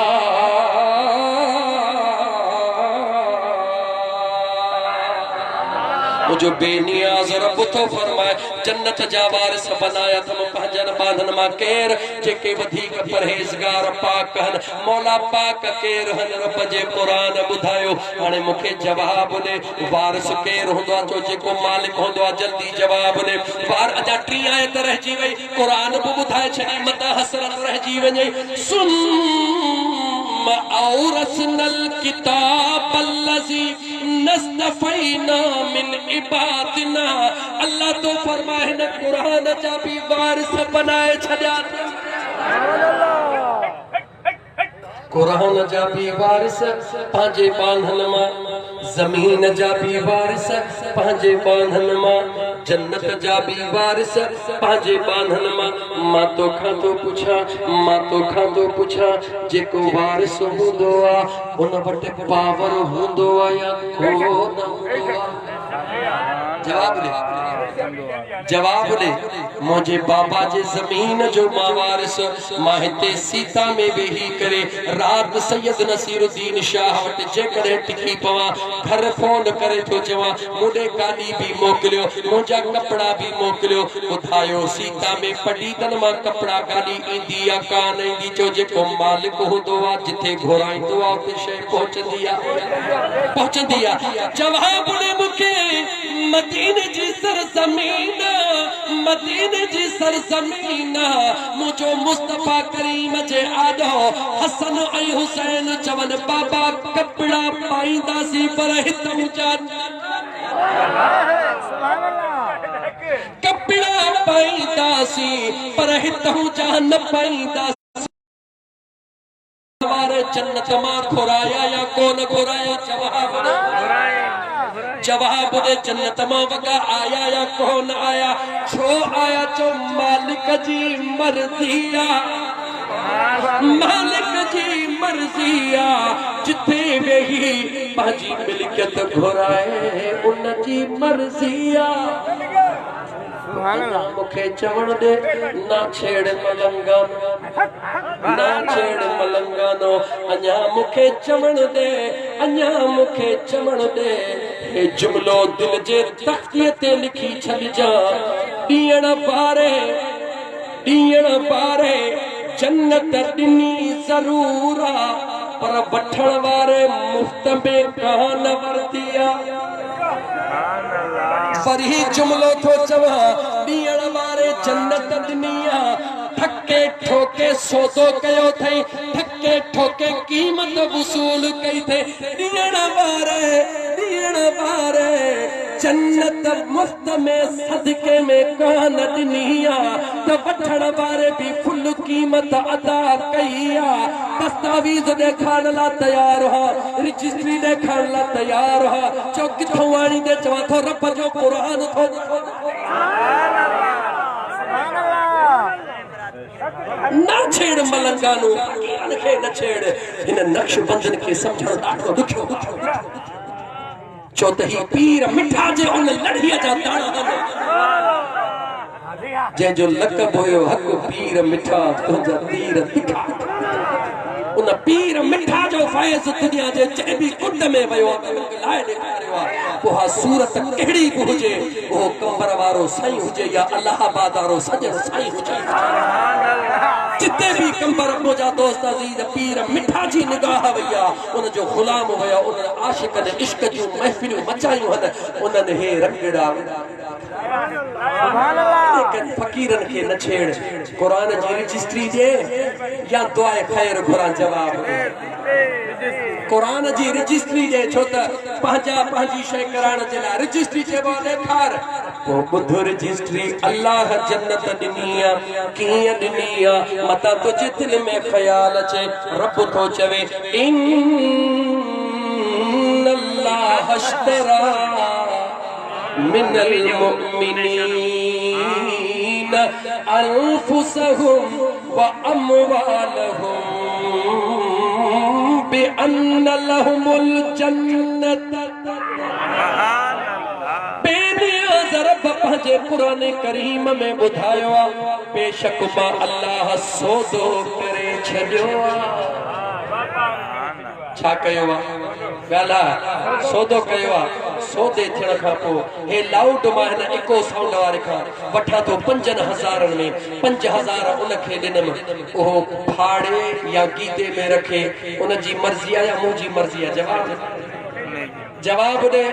मुझो बेनियाज रब तो फरमाए जन्नत जा वारिस बनाया थम पंजन बांधन मा केर जेके वधीक परहेज़गार पाक हन मौला पाक केर हन रब जे कुरान बुधायो हाने मुखे जवाब दे वारिस केर हुंदो आ जो जेको मालिक हुंदो आ जल्दी जवाब दे वार अजा 3 आयत रहजी वई कुरान बि बुधाए छडी मता हसरत रहजी वञे सुन औरसनल किताब अल्लज़ी नस्तफ़ैना मिन इबादिना अल्लाह तो फरमाए न कुरान जा भी वारिस बनाए छड्या कुरान जा भी वारिस पांजे बांधन मा जमीन जा भी वारिस पांजे बांधन मा जन्नत जा भी वारिस पांजे बांधन मां तो खां तो पुछा जेको वारिस हुंदो आ उन वटि पावर हुंदो आ या को न हुंदो आ जवाब दे मुझे बाबा जे जमीन जो मां वारिस मां हिते सीता में वेही करे रात सैयद नसीरुद्दीन शाह वटि जेकॾहिं टिकी पवा घर फोन करे थो चवां मुडे काली भी मोकिलियो मुंहिंजा कपड़ा भी मोकिलियो ॿुधायो सीता में पडीदन मां कपड़ा काली ईंदी या कान ईंदी जो जेको मालिक हूंदो आ जिथे घुराईंदो आ उते शइ पहुचंदी आ जवाब ॾे मूंखे मदीने जी सरज़मीन मुझो मुस्तफा करीम जे आॾो हसन ऐं हुसैन चवन बाबा कपड़ा पाईंदासीं पर हितऊं जा कपड़ा पाईंदासीं पर हितऊं जा न पाईंदासीं जन्नत मां घुराया या कोन घुराया जवाब दे जन्नत मां वगा आया या कौन आया छो आया चो मालिक जी मर्जिया जिथे वेही पाजी मिल्कियत घुराए उन जी मर्जिया मुखे चवण दे ना छेड़ मलंगानो अञा मुखे चवण दे हे जुमलो दिल जे तख्तीअ ते लिखी छॾिजां ॾींहण पारे जन्नत ॾिनी ज़रूर आ पर वठण वारे मुफ्त में कान वरती आ वरी जुमलो थो चवां ॾींहण वारे जन्नत ॾिनी आ ठके ठोके सौदो कयो थई ठके ठोके कीमत वसूल कई थे ॾियण वारे जन्नत मुफ्त में सदके में कान ॾिनी आ त वठण वारे भी फुल कीमत अदा कई आ दस्तावेज़ ॾेखारण लाइ तयार हा रजिस्ट्री ॾेखारण लाइ तयार हा चो किथों आणी दे चवां थो रब जो कुरान थो ना छेड़ मलंगानो फकीरन खे न छेड़ इन नक्शबंदन खे समझण ॾाढो ॾुखियो चो त ही पीर मिठा जे उन लड़ीअ जा दाणा जंहिंजो लक़ब हुयो हक़ पीर मिठा तुंहिंजा तीर तिखा उन पीर मिठा जो फैज़ दुनिया जे चइबी कुंड में वियो लाइ ॾेखारियो आहे पोइ सूरत कहिड़ी बि हुजे उहो कंबर वारो साईं हुजे या अलाहाबाद वारो सजण साईं हुजे जिते भी कंबर मुंहिंजा दोस्त अज़ीज़ पीर मिठा जी निगाह वई आहे उन जो ग़ुलाम हुया उन आशिक़नि इश्क जूं महफ़िलूं मचायूं हन उन्हनि हे रंगड़ा फकीरन के न छेड़ कुरान जी रजिस्ट्री जे या दुआए खैर घुरां जवाब कुरान जी रजिस्ट्री जे छो त पंहिंजी शइ कराइण जे लाइ रजिस्ट्री चइबो ॾेखार ओ बुध रजिस्ट्री अल्लाह जन्नत दिनिया किया दिनिया मता तुझे दिल में ख्याल अचे रब तो चवे इन्नल्लाह अश्तरा मिनल मुमिनीन अनफुसहुम व अमवालहुम बिअन्न लहुमुल जन्नत। रब पंहिंजे कुरान करीम में ॿुधायो आहे बेशक मां अल्लाह सौदो करे छॾियो आहे। छा कयो आहे ॻाल्हा सौदो कयो आहे। सौदे थियण खां पोइ हे लाउड मां हिन इको साउंड वारे खां वठां थो 5000 में 5000 उनखे ॾिनमि उहो फाड़े या गीदे में रखे उनजी मर्ज़ी आहे या मुंहिंजी मर्ज़ी आहे। जवाब दे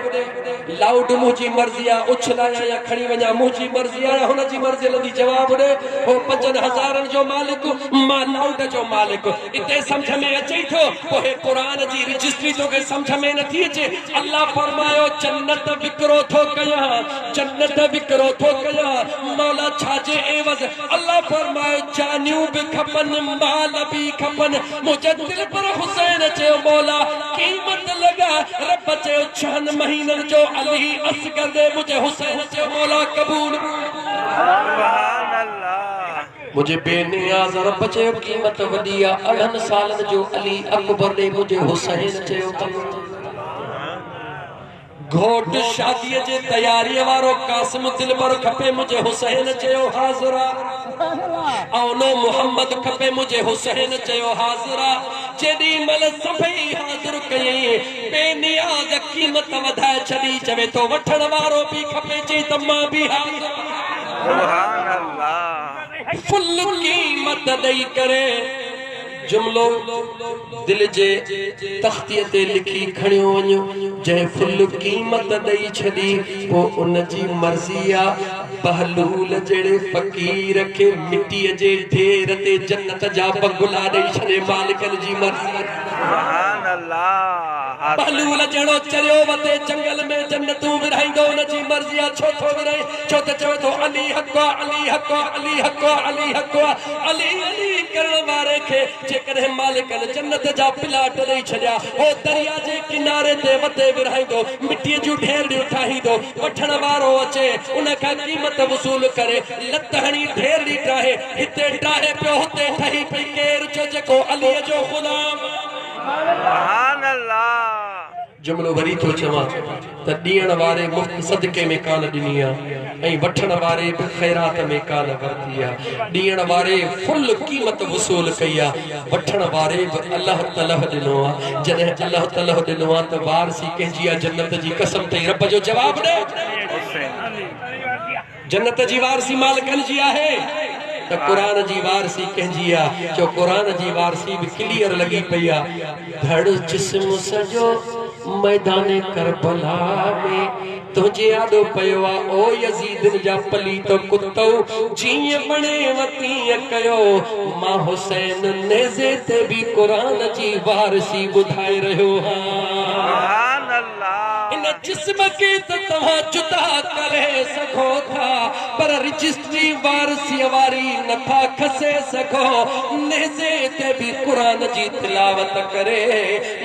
लाउड मुझी मर्जी आ उछलाया या खणी वञा मुझी मर्जी आ हुनजी मर्जी लदी। जवाब दे हो 5000 जो मालिक मां लाउड जो मालिक इते समझ में अचे थो पोइ कुरान जी रजिस्ट्री तो के समझ में नथी अचे। अल्लाह फरमायो जन्नत विकरो थो कया जन्नत विकरो थो कया मौला छाजे एवज। अल्लाह फरमायो जानियूं भी खपन माल भी खपन मुझे दिल पर हुसैन चयो मौला कीमत लगा रब चयो 6 महीनन जो अली असगर दे मुझे हुसैन चयो मौला कबूल। सुभान अल्लाह मुझे बेनियाज रब चयो कीमत वडी आ 8 सालन जो अली अकबर दे मुझे हुसैन चयो कबूल। घोट शादी जे तैयारी वारो कासिम दिल पर खपे मुझे हुसैन चयो हाज़रा औनो मोहम्मद खपे मुझे हुसैन चयो हाज़रा। जेडी मल सभई हाज़िर कई बेनियाज कीमत वधाए छडी चवे तो वठण वारो भी खपे चे त मां भी हाज़िर। सुभान अल्लाह फुल कीमत दई करे जुमलो दिल जे तख्ती ते लिखी खणियो वञो जंहिं फुल कीमत ॾेई छॾी पोइ उनजी मर्ज़ी आहे। बहलूल जहिड़े फ़कीर खे मिटीअ जे ढेर ते जन्नत जा बगुला ॾेई छॾे मालिकन जी मर्ज़ी। सुभान अल्लाह बहलूल जहिड़ो चरियो वते जंगल में जन्नतूं विरहाईंदो उनजी मर्ज़ी आहे। छो थो विरहाए छो त चवे थो अली हक़ अली हक़ अली हक़ अली हक़ अली अली करण वारे खे जेकॾहिं मालिकन जन्नत जा प्लाट ॾेई छॾिया हो दरिया जे किनारे ते वते विरहाईंदो मिटीअ जूं ढेरियूं ठाहींदो वठण वारो अचे उन खां कीमत वसूल करे लत हणी ढेरी टाहे हिते टाहे पियो हुते ठही पई केर जो जेको अलीअ जो ग़ुलाम। सुभान अल्लाह जुमलो वरी थो चवां त ॾियण वारे मुफ़्त सदके में कान ॾिनी आहे ऐं वठण वारे बि ख़ैरात में कान वरिती आहे। ॾियण वारे फुल कीमत वसूल कई आहे वठण वारे बि अल्लाह ताला ॾिनो आहे। जॾहिं अल्लाह ताला ॾिनो आहे त वारसी कंहिंजी आहे जन्नत जी कसम तई रब जो जवाब ॾे जन्नत जी वारसी मालिकन जी आहे त कुरान जी वारसी कंहिंजी आहे जो कुरान जी वारसी भी क्लियर लगी पई आहे। धड़ जिस्म सजो मैदान करबला में तुझे यादो पयो आ ओ यजीद जा पलीत कुत्तो जीअं बणे वती कयो मां हुसैन नेज़े ते भी कुरान जी वारसी ॿुधाए रहियो हां। सुभान अल्लाह इन जिस्म के त तव्हां जुदा करे सघो था पर रजिस्ट्री वारसी वारी नथा खसे सघो। नेज़े ते भी कुरान जी तिलावत करे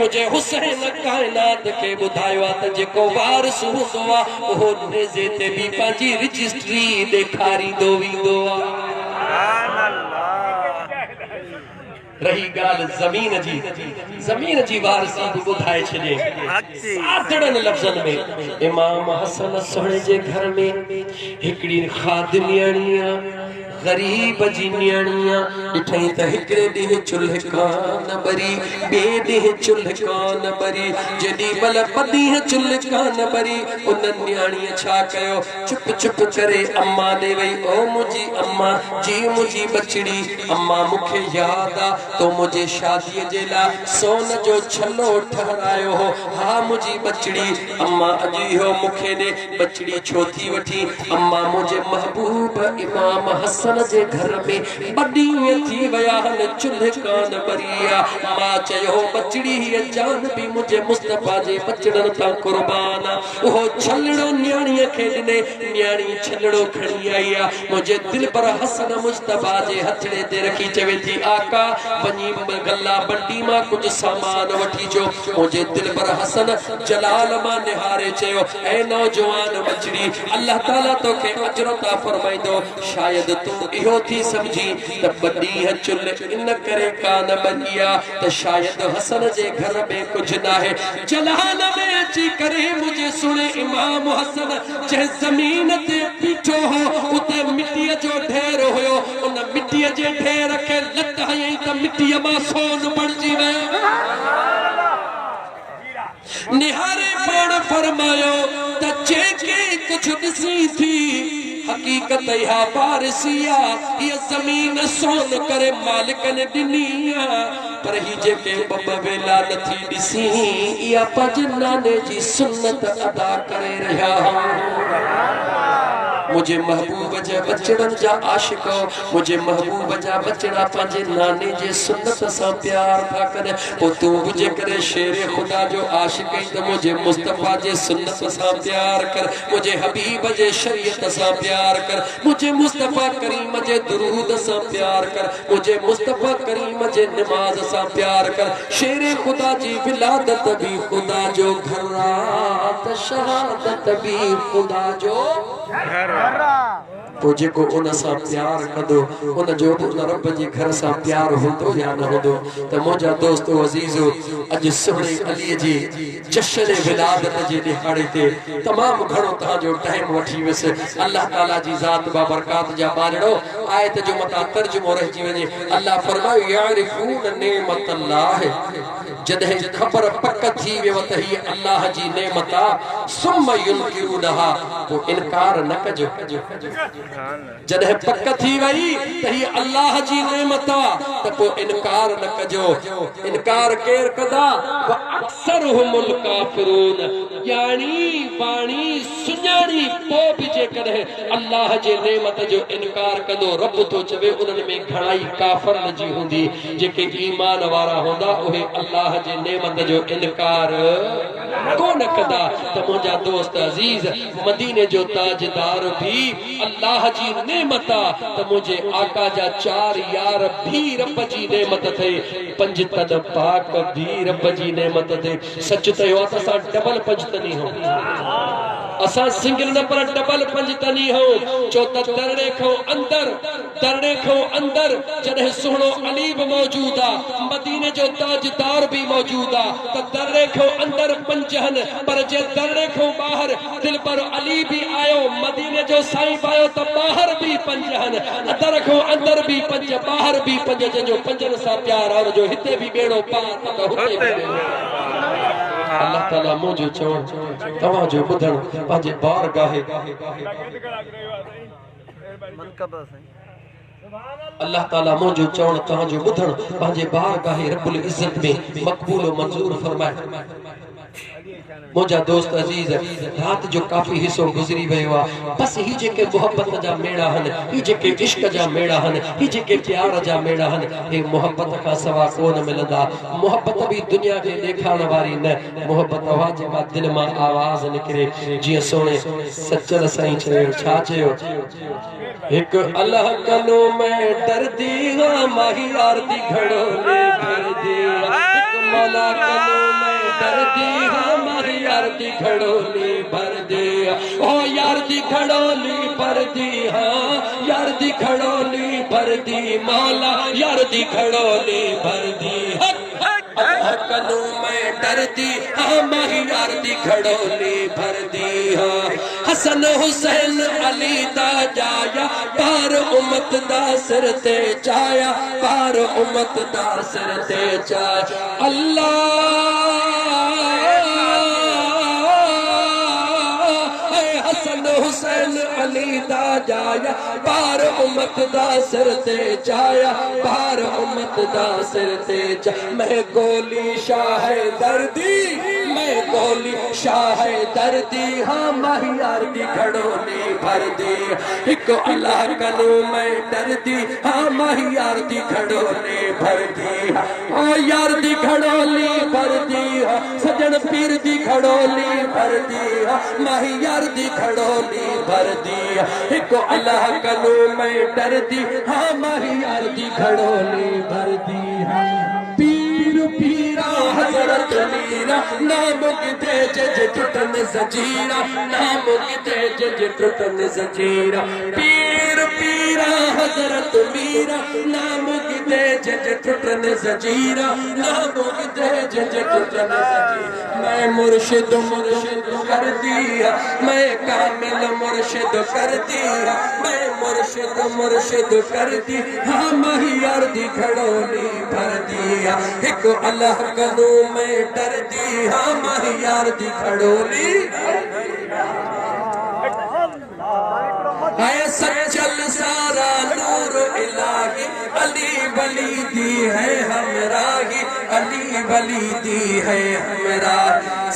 मुझे हुसैन कायनात के ॿुधायो आहे त जेको वारिस हूंदो आहे उहो नेज़े ते भी पंहिंजी रजिस्ट्री ॾेखारींदो वेंदो आहे। सुभान अल्लाह रही ॻाल्हि ज़मीन जी वारसी बि ॿुधाए छॾे सादड़नि लफ़्ज़नि में इमाम हसन सोणे जे घर में हिकिड़ी खादिमियाणी आहे गरीब जी नियाणिया ॾिठई त हिकिड़े ॾींहुं चुल्ह कान ॿरी ॿिए ॾींहुं चुल्ह कान ॿरी जेॾी महिल ॿ ॾींहं चुल्ह कान ॿरी उन नियाणीअ छा कयो चुप चुप करे अम्मा ॾे वई ओ मुंहिंजी अम्मा जी मुंहिंजी बचड़ी अम्मा मूंखे यादि आहे तो मुंहिंजे शादीअ जे लाइ सोन जो छलो ठहरायो हो। हा मुंहिंजी बचड़ी अम्मा अॼु इहो मूंखे ॾे बचड़ी छो थी वठी अम्मा मुंहिंजे महबूब इमाम हसन हसन जे घर में बड़ी थी वया हन चुल्ह कान बरिया मां चयो बचड़ी ही जान भी मुझे मुस्तफा जे बचड़न ता कुर्बान ओ छलड़ो न्याणी खे ॾिने न्याणी छलड़ो खणी आई आ मुझे दिल पर हसन मुस्तफा जे हथड़े ते रखी चवे थी आका वनी गल्ला बंडी मां कुछ सामान वठी जो मुझे दिल पर हसन जलाल मां निहारे चयो ए नौजवान बचड़ी अल्लाह ताला तो के अजर अता फरमाइंदो शायद तू इहो थी समझी त बड़ी चुल इन करे कान बनिया त शायद हसन जे घर में कुछ ना है जलाल में अची करे मुझे सुने इमाम हसन जे जमीन ते पीठो हो उते मिट्टी जो ढेर होयो उन मिट्टी जे ढेर के लत हई त मिट्टी मां सोन बणजी वयो निहारे पण फरमायो त जेके कुछ दिसी थी हकीकत या पारसिया ये जमीन सोन करे मालिक ने दिनिया पर ही जेके बब वेला नथी दिसी या पजना ने जी सुन्नत अदा करे रहा मुझे महबूब जे बचड़न जा आशिक मुझे महबूब जा बचड़ा पंजे नाने जे सुन्नत सा प्यार था करे ओ तू मुझे करे शेर खुदा जो आशिक त मुझे मुस्तफा जे सुन्नत सा प्यार कर मुझे हबीब जे शरीयत सा प्यार कर मुझे मुस्तफा करीम जे दुरूद सा प्यार कर मुझे मुस्तफा करीम जे नमाज सा प्यार कर शेर खुदा जी विलादत भी खुदा जो घरात शहादत भी खुदा जो तो जेको उन सा प्यार कदो उन जो उन रब जे घर सा प्यार होंदो या न होंदो त मोजा दोस्तो अजीजो अज सुने अली जी जश्न विलादत जे दिहाड़े ते तमाम घणो ता जो टाइम वठी वस अल्लाह ताला जी जात बा बरकत जा बारड़ो आयत जो मता तर्जुमो रही वने अल्लाह फरमायो यारिफून नेमत अल्लाह जदे खबर पक थी वे वतही अल्लाह जी नेमता सुम युनकिरुनहा तो इनकार न कजो जदे पक थी वई तही अल्लाह जी नेमता त को इनकार न कजो इनकार केर कदा व अक्सरहुमुल काफिरून यानी वाणी सुञाणी पो भी जे करे अल्लाह जे नेमत जो इनकार कंदो रब तो चवे उनन में घणाई काफर जी हुंदी जेके ईमान वारा होंदा ओहे अल्लाह जे नेमत जो इनकार कोन कदा त मुझा दोस्त अजीज मदीने जो ताजदार भी अल्लाह जी नेमत त मुझे आका जा चार यार भी रब जी नेमत थे पंज तन पाक भी रब जी नेमत थे सच तयो त सा डबल पंजतनी हो असा सिंगल न पर डबल पंजतनी हो चो त दरड़े खो अंदर जदे सुनो अली भी मौजूदा मदीने जो ताजदार भी मौजूदा त दरड़े खो अंदर पंजहन पर जे दरड़े खो बाहर दिल पर अली भी आयो मदीने जो साईं पायो त बाहर भी पंजहन दर खो अंदर भी पंज बाहर भी पंज जो पंजन सा प्यार और जो हिते भी बेड़ो पार त हुते भी अल्लाह ताला मुझे चवण तवा जो बुधण पाजे बार गाहे अल्लाह ताला मुझे चवण तवा जो बुधण पाजे बार गाहे रब्बुल इज्जत में मकबूल और मंजूर फरमाए मुझा दोस्त अजीज रात जो काफी हिस्सो गुजरी वयो बस ही जेके मोहब्बत जा मेड़ा हन ही जेके इश्क जा मेड़ा हन ही जेके प्यार जा मेड़ा हन हे मोहब्बत का सवा कोन मिलदा मोहब्बत भी दुनिया के देखाण वारी न मोहब्बत वा जेका दिल मां आवाज निकरे जी सोने सच्चल साईं चयो छा चयो एक अल्लाह कनो मैं दर्दी हां माही आरती घड़ो ले दर्दी एक मौला कनो मैं दर्दी हां माही आरती घड़ोली भर दे ओ यार दी घड़ोली भर दी हां यार दी घड़ोली भर दी मौला यार दी घड़ोली भर दी अल्लाह कनो मैं डरदी हां माही यार दी घड़ोली भर दी हां हसन हुसैन अली दा जाया पार उम्मत दा सिर ते चाया पार उम्मत दा सिर ते चाया अल्लाह हुसैन अली दा जाया पार उम्मत दा सिर ते जाया पार उम्मत दा सिर ते जा मैं गोली शाह दर्दी मैं मैं गोली शाह दर्दी हाँ महियार दी घड़ोली भर दी एक अल्लाह कलू मैं डरदी हाँ महियार दी घड़ोली भर दी ओ यार दी घड़ोली भर दी सजन पीर दी घड़ोली भर दी महियार दी घड़ोली भर दी एक अल्लाह कलू मैं डरदी हाँ महियार दी घड़ोली भर दी पीर पीरा हजरत मीरा नाम किते जज टुटन जंजीरा नाम किते जज टुटन जंजीरा पीर पीरा हजरत मीरा नाम किते जज टुटन जंजीरा नाम किते जज टुटन जंजीरा मैं मुर्शिद मुर्शिद कर दिया मैं कामिल मुर्शिद कर दिया मैं मुर्शिद मुर्शिद कर दी हाँ महियार दी घड़ोली भर दिया एक अल्लाह कदू में डर दी हाँ महियार दी घड़ोली है सचल सारा नूर इलाही अली वली दी है हमराही अली वली दी है हमरा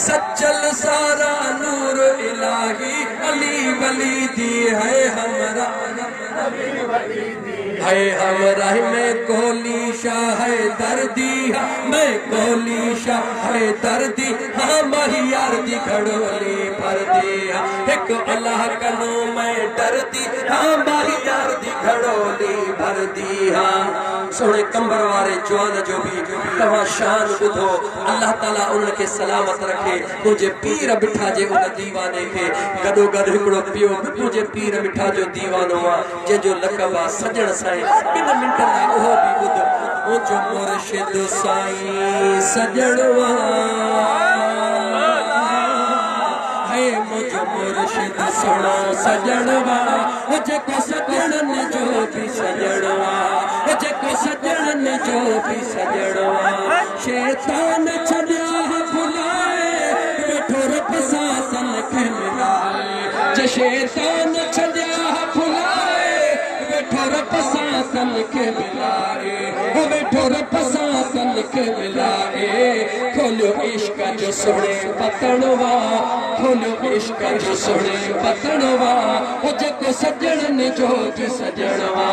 सचल सारा नूर इलाही अली वली दी है हमरा है हमरा मैं कोली शाह है दर्दी मैं कोली शाह है दर्दी हाँ महियार दी घड़ोली भर दिया एक अल्लाह कनो मैं डरदी हाँ महियार दी घड़ोली भर दिया सोने कंबर वारे जवान जो भी तवा शान बुधो अल्लाह ताला उनके सलामत रखे मुझे पीर बिठा जे उन दीवाने के गडो गड हिकड़ो पियो मुझे पीर बिठा जो दीवानो आ जे जो लकबा सजण साईं बिन मिंट ला ओहो भी बुध मुझो मुर्शिद साईं सजणवा है मुझो मुर्शिद सुनो सजणवा जेको सजणन जो भी सजणवा जेको सजणन जो भी सजणवा शैतान छॾिया भुलाए वेठो रब सां तन खे मिलाए जे शैतान छॾिया भुलाए वेठो रब सां तन खे मिलाए वेठो रब सां तन खे मिलाए खोलियो इश्क जो सोने पतणवा खोलियो इश्क जो सोने पतणवा जेको सजणन जो भी सजणवा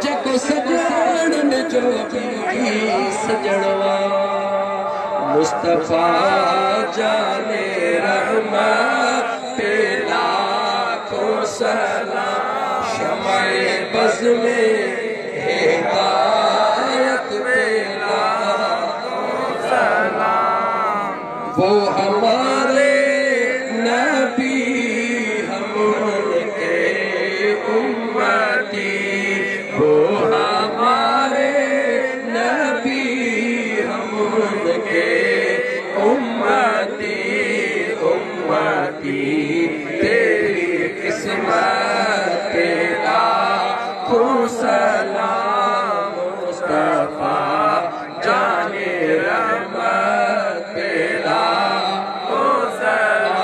जेको सजणन जो भी सजणवा मुस्तफा जाने रहमत पे लाखों सलाम शमाए बज़ में हिदायत पे लाखों सलाम वो हमारे नबी हम उनके उम्मती वो हमारे नबी हम उनके उम्मती उम्मती तेरी किस्मत पे लाखों सलाम मुस्तफा जाने रहमत पे लाखों सलाम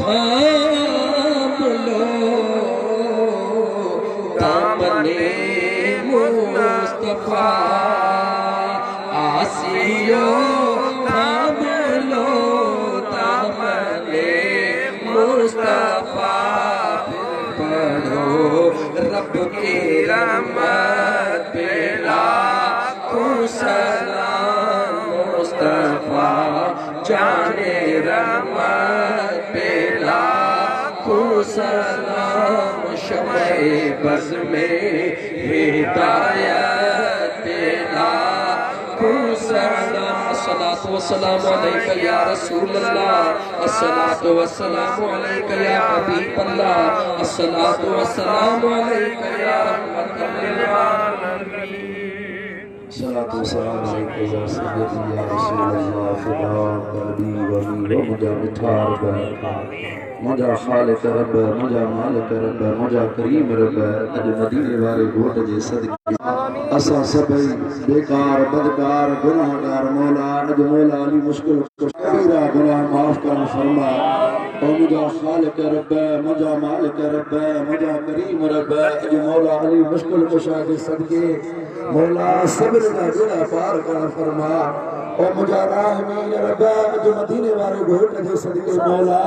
थाम लो दामने मुस्तफा आसियो थाम लो दामने मुस्तफा पढ़ो रब की रहमत पे लाखों सलाम मुस्तफा जाने रहमत पे लाखों सलाम शमाए बज़ में हिदायत पे लाखों सलाम अस्सलातु वस्सलामु अलैका या रसूल अल्लाह अस्सलातु वस्सलामु अलैका या हबीब अल्लाह अस्सलातु वस्सलामु अलैका या रहमतुल लिल आलमीन सलातु वस्सलाम अलैका या सय्यदी या रसूल अल्लाह फिदा कल्बी वली मुझा मिठार मुझा खालिक रब मुझा मालिक रब मुझा करीम रब अज मदीने वाले घोट जे सदके असा सभई बेकार बदकार गुनाहगार मौला अज मौला अली मुश्किल कबीरा गुनाह माफ कर फरमा ओ मुझा खालिक रब मुझा मालिक रब मुझा करीम रब अज मौला अली मुश्किल कुशा के सदके मौला सब्र का बेड़ा पार कर फरमा ओ मुझा राहमीन रब्बा जो मदीने वाले घोट जे सदके मौला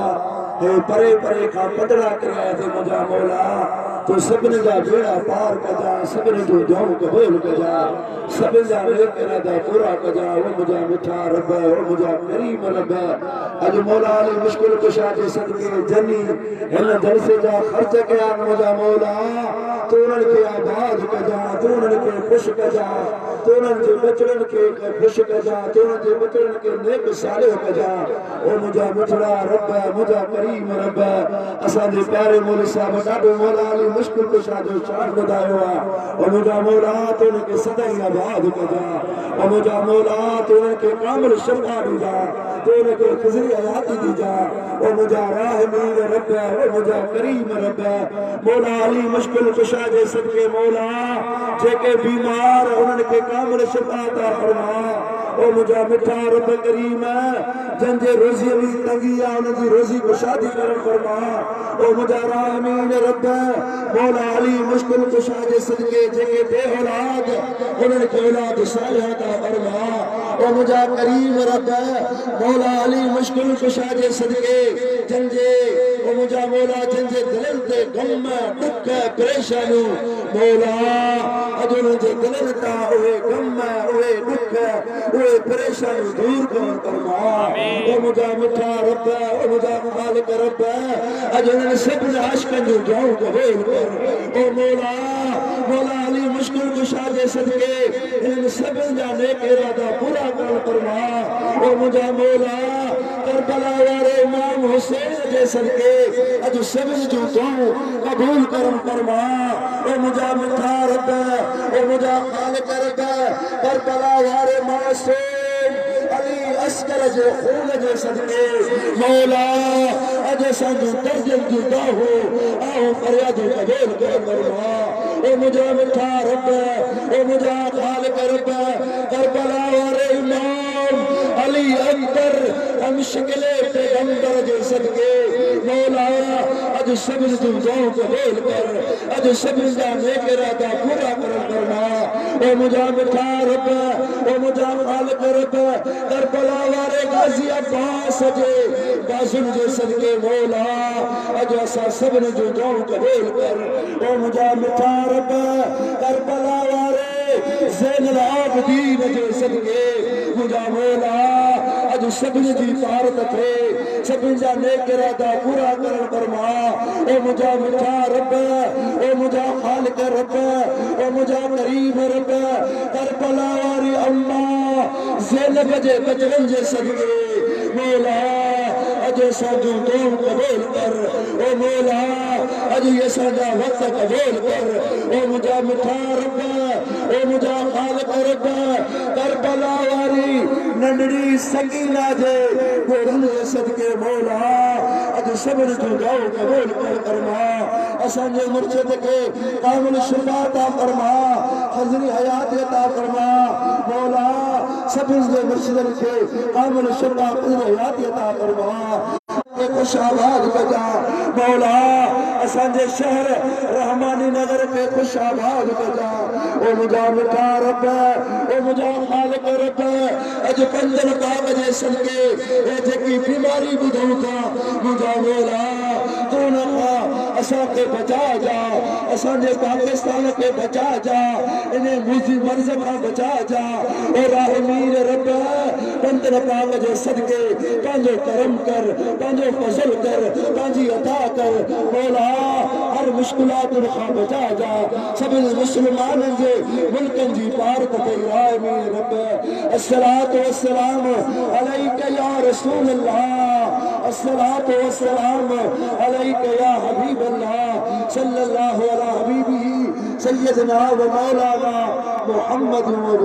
हे परे परे का पदरा कराया थे मुझा मौला तो सबने जा बेड़ा पार कजा सबने जो जाऊं कबूल कजा सबने जा लेकर दा पूरा कजा वो मुझा मिठा रब वो मुझा करीम रब अज मौला अली मुश्किल कुशा जे सदके जनी इन दर से जा खर्च कया मुझा मौला तोरण के आबाद कजा तोरण के खुश कजा तोरण जे बचड़न के खुश कजा तोरण जे बचड़न के नेक साले कजा ओ मुझा मिठड़ा रब मुझा करीम रब असा दे प्यारे मौला साहब डाडो मौला अली मुश्किल कुशा जो शान बुधायो ओ मुझा मौला तोरण के सदाई आबाद कजा ओ मुझा मौला तोरण के कामिल शफा दीजा तोरण के खिजरी हयाती दीजा ओ मुझा राहमीन रब ओ मुझा करीम रब मौला अली मुश्किल कुशा जे सदके मौला जेके बीमार उन्हनि खे कामिल शफा अता फरमा ओ मुझा मिठा रब करीम जंजे रोज़ी में तंगी आ उनकी रोज़ी को शादी कर फरमा ओ मुझा राहमीन रब मौला अली मुश्किल कुशा जे सदके जेके बे औलाद उन्हनि खे औलाद सालिह अता फरमा ओ मुझा करीम रब मौला अली मुश्किल कुशा जे सदके जंजे ओ मुझा मौला जंजे दिलनि ते गम दुख परेशानियूं मौला अज उन्हनि जे दिलनि तां उहे गम उहे दुख उहे परेशानियूं दूर कर फरमा ओ मुझा मिठा रब ओ मुझा मालिक रब अज उन्हनि सभिनी आशिक़नि जूं दुआऊं क़बूल कर ओ मौला मौला अली मुश्किल कुशा जे सदके इन्हनि सभिनी जा नेक इरादा पूरा कर फरमा ओ मुझा मौला करबला वारे इमाम हुसैन जे सदके अज सभिनी जूं दुआऊं क़बूल कर फरमा ओ मुझा मिठा रब ओ मुझा मालिक रब करबला वारे मासूम अली अस्कर जे खून जे सदके मौला अज असांजूं तर्जन जूं दुआऊं आओ फरियाद क़बूल कर फरमा ओ मुझा मिठा रब ओ मुझा मालिक रब करबला वारे इमाम अली अकबर मुश्किले पैगंबर जे सदके मौला अज सभिनी जूं दुआऊं क़बूल कर अज सभिनी जा नेक इरादा पूरा कर फरमा ओ मुझा मिठा रब ओ मुझा मालिक रब करबला वारे गाज़ी अब्बास जे बाज़ुन जे सदके मौला अज असां सभिनी जूं दुआऊं क़बूल कर ओ मुझा मिठा रब करबला वारे ज़ैनुल आबिदीन जे सदके मुझा मौला अज सभिनी जी तारत थे सभिनी जा नेक इरादा पूरा कर फरमा ओ मुझा मिठा रब ओ मुझा खालिक रब ओ मुझा करीम रब करबला वारी अम्मा ज़ैनब जे बचड़न जे सदके मौला अज असांजूं दुआऊं क़बूल कर ओ मौला अज असांजा वक्त क़बूल कर ओ मुझा मिठा रब ओ मुझा खालिक रब करबला वारी नंढड़ी सकीना जे गोरन जे सदके मौला अज सभिनी जूं दुआऊं क़बूल कर फरमा असांजे मुर्शिद खे कामिल शिफ़ा अता फरमा हज़री हयात अता फरमा मौला सभिनी जे मुर्शिदनि खे कामिल शिफ़ा हज़री हयात अता फरमा खुश आबाद कजा मौला असांजे शहर रहमानी नगर के खुश आबाद कजा ओ मुझा मिठा रब ओ मुझा खालिक रब अज पंजन पाक जे सदके ए जेकी बीमारी बुधूं था मुझा मौला तू न असां के बचा जा असांजे पाकिस्तान के बचा जा इने मुझी मर्ज़ खां बचा जा ओ राहमीन रब पंजन पाक जे सदके पंहिंजो करम कर पंहिंजो फज़ल कर पंहिंजी अता कर मौला हर मुश्किलातुनि खां बचा जा सभिनी मुस्लमाननि जे मुल्कनि जी पारत ते राहमीन रब अस्सलातु वस्सलाम अलैका या रसूल अल्लाह अस्सलातु वस्सलाम अलैका या हबीब अल्लाह सल्लल्लाहु अला हबीबिही सय्यदना व मौलाना मुहम्मद व